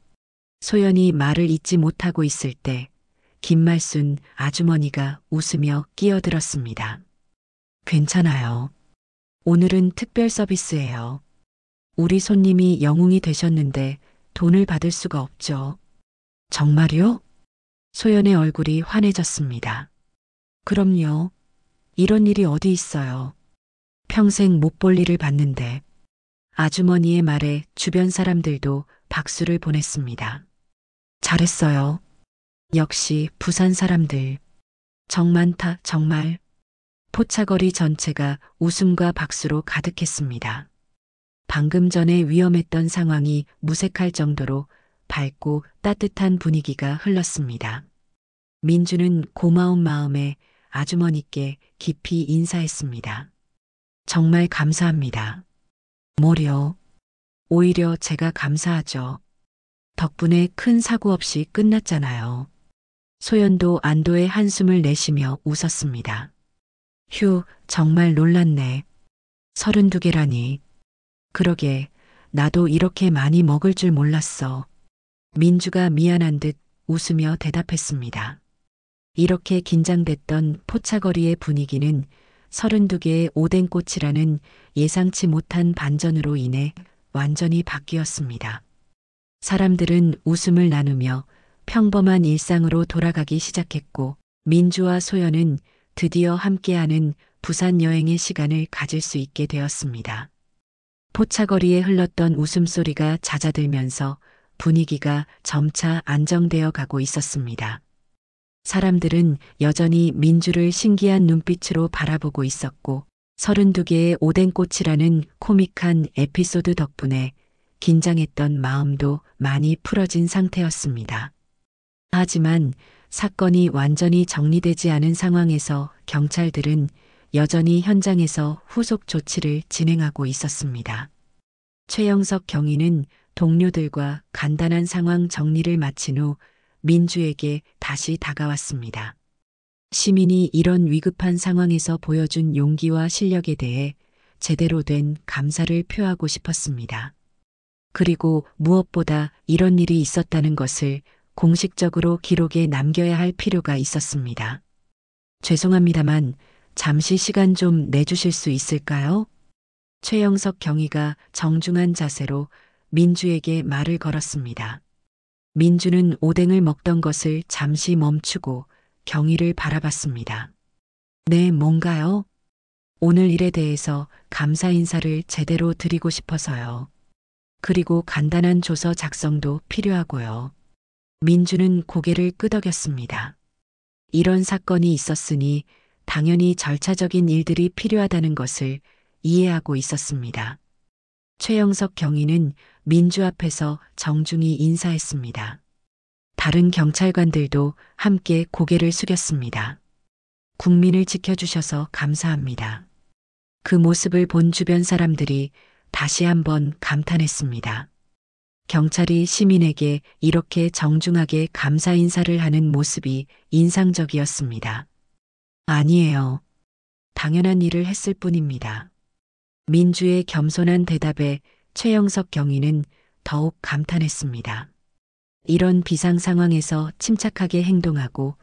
소연이 말을 잇지 못하고 있을 때 김말순 아주머니가 웃으며 끼어들었습니다. 괜찮아요. 오늘은 특별 서비스예요. 우리 손님이 영웅이 되셨는데 돈을 받을 수가 없죠. 정말요? 소연의 얼굴이 환해졌습니다. 그럼요. 이런 일이 어디 있어요. 평생 못 볼 일을 봤는데. 아주머니의 말에 주변 사람들도 박수를 보냈습니다. 잘했어요. 역시 부산 사람들. 정 많다, 정말. 포차거리 전체가 웃음과 박수로 가득했습니다. 방금 전에 위험했던 상황이 무색할 정도로 밝고 따뜻한 분위기가 흘렀습니다. 민주는 고마운 마음에 아주머니께 깊이 인사했습니다. 정말 감사합니다. 뭐려? 오히려 제가 감사하죠. 덕분에 큰 사고 없이 끝났잖아요. 소연도 안도의 한숨을 내쉬며 웃었습니다. 휴, 정말 놀랐네. 32개라니. 그러게, 나도 이렇게 많이 먹을 줄 몰랐어. 민주가 미안한 듯 웃으며 대답했습니다. 이렇게 긴장됐던 포차거리의 분위기는 32개의 오뎅꼬치라는 예상치 못한 반전으로 인해 완전히 바뀌었습니다. 사람들은 웃음을 나누며 평범한 일상으로 돌아가기 시작했고, 민주와 소연은 드디어 함께하는 부산 여행의 시간을 가질 수 있게 되었습니다. 포차거리에 흘렀던 웃음소리가 잦아들면서 분위기가 점차 안정되어 가고 있었습니다. 사람들은 여전히 민주를 신기한 눈빛으로 바라보고 있었고, 32개의 오뎅꼬치라는 코믹한 에피소드 덕분에 긴장했던 마음도 많이 풀어진 상태였습니다. 하지만 사건이 완전히 정리되지 않은 상황에서 경찰들은 여전히 현장에서 후속 조치를 진행하고 있었습니다. 최영석 경위는 동료들과 간단한 상황 정리를 마친 후 민주에게 다시 다가왔습니다. 시민이 이런 위급한 상황에서 보여준 용기와 실력에 대해 제대로 된 감사를 표하고 싶었습니다. 그리고 무엇보다 이런 일이 있었다는 것을 공식적으로 기록에 남겨야 할 필요가 있었습니다. 죄송합니다만 잠시 시간 좀 내주실 수 있을까요? 최영석 경위가 정중한 자세로 민주에게 말을 걸었습니다. 민주는 오뎅을 먹던 것을 잠시 멈추고 경위를 바라봤습니다. 네, 뭔가요? 오늘 일에 대해서 감사 인사를 제대로 드리고 싶어서요. 그리고 간단한 조서 작성도 필요하고요. 민주는 고개를 끄덕였습니다. 이런 사건이 있었으니 당연히 절차적인 일들이 필요하다는 것을 이해하고 있었습니다. 최영석 경위는 민주 앞에서 정중히 인사했습니다. 다른 경찰관들도 함께 고개를 숙였습니다. 국민을 지켜주셔서 감사합니다. 그 모습을 본 주변 사람들이 다시 한번 감탄했습니다. 경찰이 시민에게 이렇게 정중하게 감사 인사를 하는 모습이 인상적이었습니다. 아니에요. 당연한 일을 했을 뿐입니다. 민주의 겸손한 대답에 최영석 경위는 더욱 감탄했습니다. 이런 비상 상황에서 침착하게 행동하고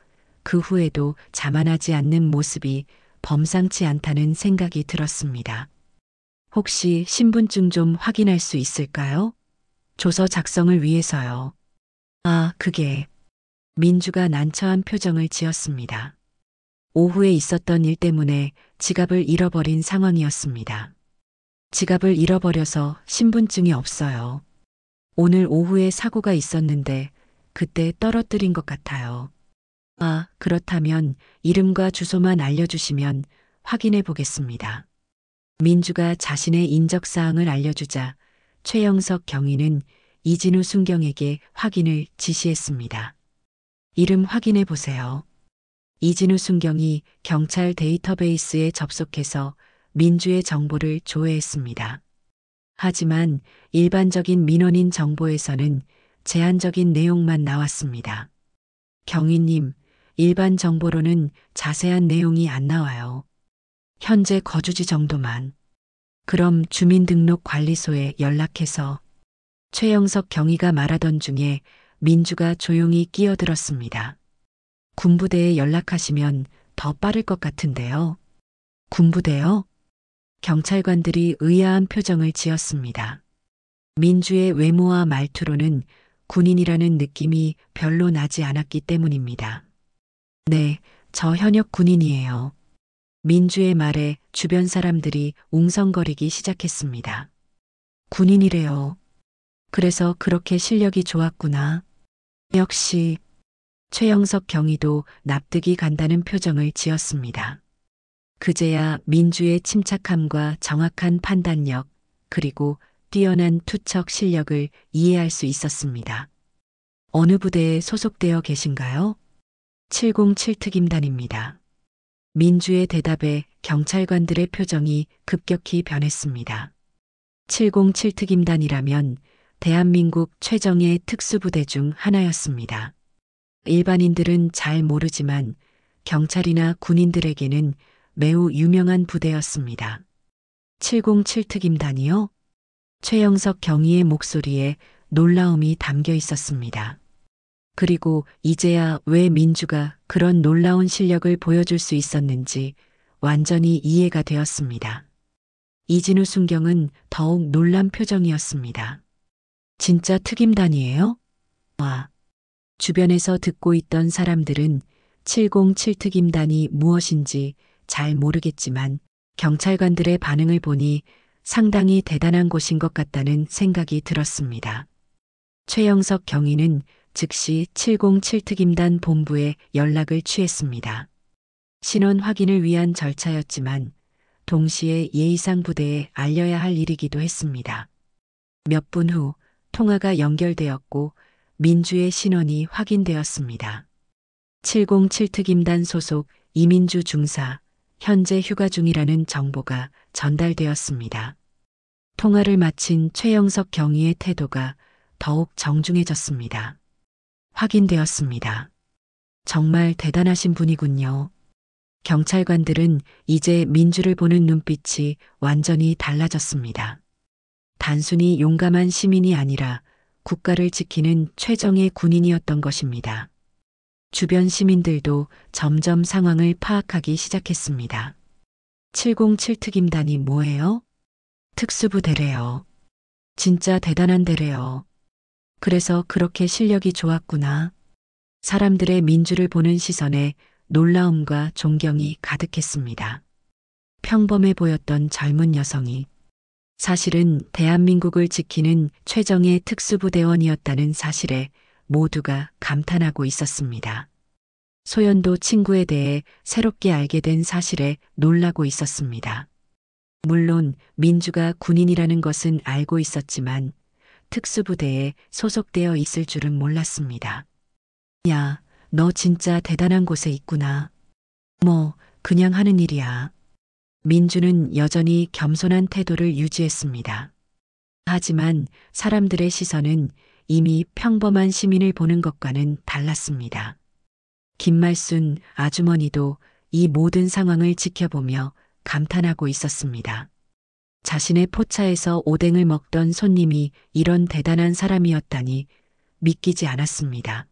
그 후에도 자만하지 않는 모습이 범상치 않다는 생각이 들었습니다. 혹시 신분증 좀 확인할 수 있을까요? 조서 작성을 위해서요. 아, 그게. 민주가 난처한 표정을 지었습니다. 오후에 있었던 일 때문에 지갑을 잃어버린 상황이었습니다. 지갑을 잃어버려서 신분증이 없어요. 오늘 오후에 사고가 있었는데 그때 떨어뜨린 것 같아요. 아, 그렇다면 이름과 주소만 알려주시면 확인해 보겠습니다. 민주가 자신의 인적사항을 알려주자 최영석 경위는 이진우 순경에게 확인을 지시했습니다. 이름 확인해 보세요. 이진우 순경이 경찰 데이터베이스에 접속해서 민주의 정보를 조회했습니다. 하지만 일반적인 민원인 정보에서는 제한적인 내용만 나왔습니다. 경위님, 일반 정보로는 자세한 내용이 안 나와요. 현재 거주지 정도만. 그럼 주민등록관리소에 연락해서 최영석 경위가 말하던 중에 민주가 조용히 끼어들었습니다. 군부대에 연락하시면 더 빠를 것 같은데요. 군부대요? 경찰관들이 의아한 표정을 지었습니다. 민주의 외모와 말투로는 군인이라는 느낌이 별로 나지 않았기 때문입니다. 네, 저 현역 군인이에요. 민주의 말에 주변 사람들이 웅성거리기 시작했습니다. 군인이래요. 그래서 그렇게 실력이 좋았구나. 역시 최영석 경위도 납득이 간다는 표정을 지었습니다. 그제야 민주의 침착함과 정확한 판단력, 그리고 뛰어난 투척 실력을 이해할 수 있었습니다. 어느 부대에 소속되어 계신가요? 707 특임단입니다. 민주의 대답에 경찰관들의 표정이 급격히 변했습니다. 707 특임단이라면 대한민국 최정예 특수부대 중 하나였습니다. 일반인들은 잘 모르지만 경찰이나 군인들에게는 매우 유명한 부대였습니다. 707 특임단이요? 최영석 경위의 목소리에 놀라움이 담겨 있었습니다. 그리고 이제야 왜 민주가 그런 놀라운 실력을 보여줄 수 있었는지 완전히 이해가 되었습니다. 이진우 순경은 더욱 놀란 표정이었습니다. 진짜 특임단이에요? 와. 주변에서 듣고 있던 사람들은 707 특임단이 무엇인지 잘 모르겠지만 경찰관들의 반응을 보니 상당히 대단한 곳인 것 같다는 생각이 들었습니다. 최영석 경위는 즉시 707 특임단 본부에 연락을 취했습니다. 신원 확인을 위한 절차였지만 동시에 예의상 부대에 알려야 할 일이기도 했습니다. 몇 분 후 통화가 연결되었고 민주의 신원이 확인되었습니다. 707 특임단 소속 이민주 중사, 현재 휴가 중이라는 정보가 전달되었습니다. 통화를 마친 최영석 경위의 태도가 더욱 정중해졌습니다. 확인되었습니다. 정말 대단하신 분이군요. 경찰관들은 이제 민주를 보는 눈빛이 완전히 달라졌습니다. 단순히 용감한 시민이 아니라 국가를 지키는 최정예 군인이었던 것입니다. 주변 시민들도 점점 상황을 파악하기 시작했습니다. 707 특임단이 뭐예요? 특수부대래요. 진짜 대단한 데래요. 그래서 그렇게 실력이 좋았구나. 사람들의 민주를 보는 시선에 놀라움과 존경이 가득했습니다. 평범해 보였던 젊은 여성이 사실은 대한민국을 지키는 최정예 특수부대원이었다는 사실에 모두가 감탄하고 있었습니다. 소연도 친구에 대해 새롭게 알게 된 사실에 놀라고 있었습니다. 물론 민주가 군인이라는 것은 알고 있었지만 특수부대에 소속되어 있을 줄은 몰랐습니다. 야, 너 진짜 대단한 곳에 있구나. 뭐, 그냥 하는 일이야. 민주는 여전히 겸손한 태도를 유지했습니다. 하지만 사람들의 시선은 이미 평범한 시민을 보는 것과는 달랐습니다. 김말순 아주머니도 이 모든 상황을 지켜보며 감탄하고 있었습니다. 자신의 포차에서 오뎅을 먹던 손님이 이런 대단한 사람이었다니 믿기지 않았습니다.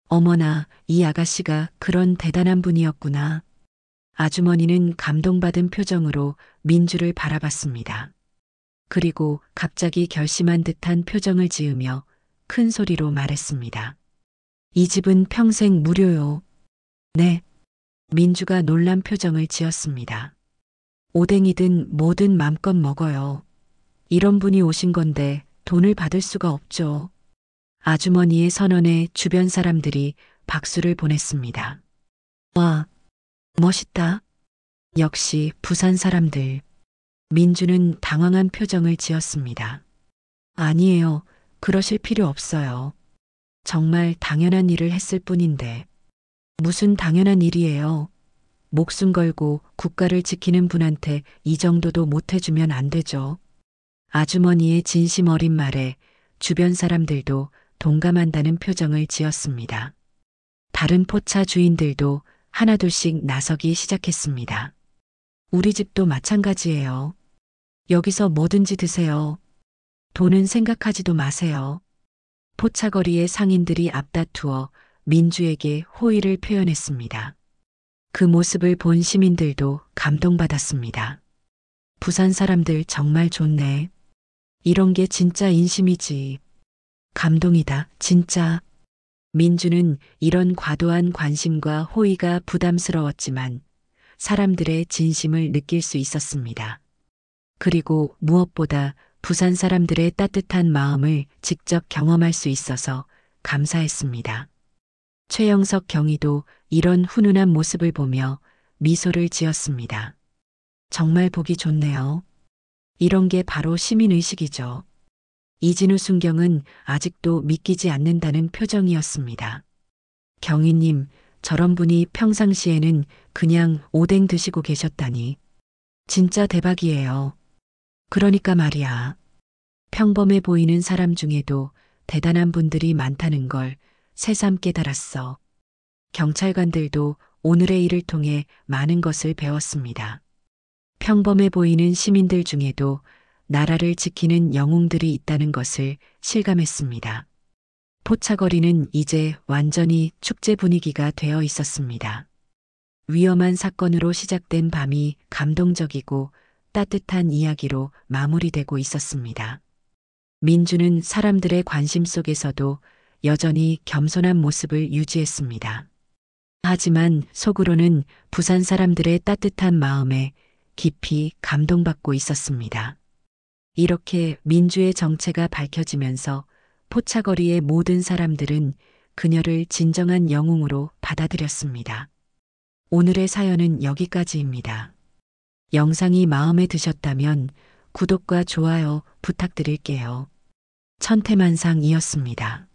어머나, 이 아가씨가 그런 대단한 분이었구나. 아주머니는 감동받은 표정으로 민주를 바라봤습니다. 그리고 갑자기 결심한 듯한 표정을 지으며 큰 소리로 말했습니다. 이 집은 평생 무료요. 네. 민주가 놀란 표정을 지었습니다. 오뎅이든 뭐든 맘껏 먹어요. 이런 분이 오신 건데 돈을 받을 수가 없죠. 아주머니의 선언에 주변 사람들이 박수를 보냈습니다. 와, 멋있다. 역시 부산 사람들. 민주는 당황한 표정을 지었습니다. 아니에요. 그러실 필요 없어요. 정말 당연한 일을 했을 뿐인데. 무슨 당연한 일이에요. 목숨 걸고 국가를 지키는 분한테 이 정도도 못 해주면 안 되죠. 아주머니의 진심 어린 말에 주변 사람들도 동감한다는 표정을 지었습니다. 다른 포차 주인들도 하나둘씩 나서기 시작했습니다. 우리 집도 마찬가지예요. 여기서 뭐든지 드세요. 돈은 생각하지도 마세요. 포차거리의 상인들이 앞다투어 민주에게 호의를 표현했습니다. 그 모습을 본 시민들도 감동받았습니다. 부산 사람들 정말 좋네. 이런 게 진짜 인심이지. 감동이다, 진짜. 민주는 이런 과도한 관심과 호의가 부담스러웠지만 사람들의 진심을 느낄 수 있었습니다. 그리고 무엇보다 부산 사람들의 따뜻한 마음을 직접 경험할 수 있어서 감사했습니다. 최영석 경위도 이런 훈훈한 모습을 보며 미소를 지었습니다. 정말 보기 좋네요. 이런 게 바로 시민의식이죠. 이진우 순경은 아직도 믿기지 않는다는 표정이었습니다. 경위님, 저런 분이 평상시에는 그냥 오뎅 드시고 계셨다니. 진짜 대박이에요. 그러니까 말이야. 평범해 보이는 사람 중에도 대단한 분들이 많다는 걸 새삼 깨달았어. 경찰관들도 오늘의 일을 통해 많은 것을 배웠습니다. 평범해 보이는 시민들 중에도 나라를 지키는 영웅들이 있다는 것을 실감했습니다. 포차거리는 이제 완전히 축제 분위기가 되어 있었습니다. 위험한 사건으로 시작된 밤이 감동적이고 따뜻한 이야기로 마무리되고 있었습니다. 민주는 사람들의 관심 속에서도 여전히 겸손한 모습을 유지했습니다. 하지만 속으로는 부산 사람들의 따뜻한 마음에 깊이 감동받고 있었습니다. 이렇게 민주의 정체가 밝혀지면서 포차거리의 모든 사람들은 그녀를 진정한 영웅으로 받아들였습니다. 오늘의 사연은 여기까지입니다. 영상이 마음에 드셨다면 구독과 좋아요 부탁드릴게요. 천태만상이었습니다.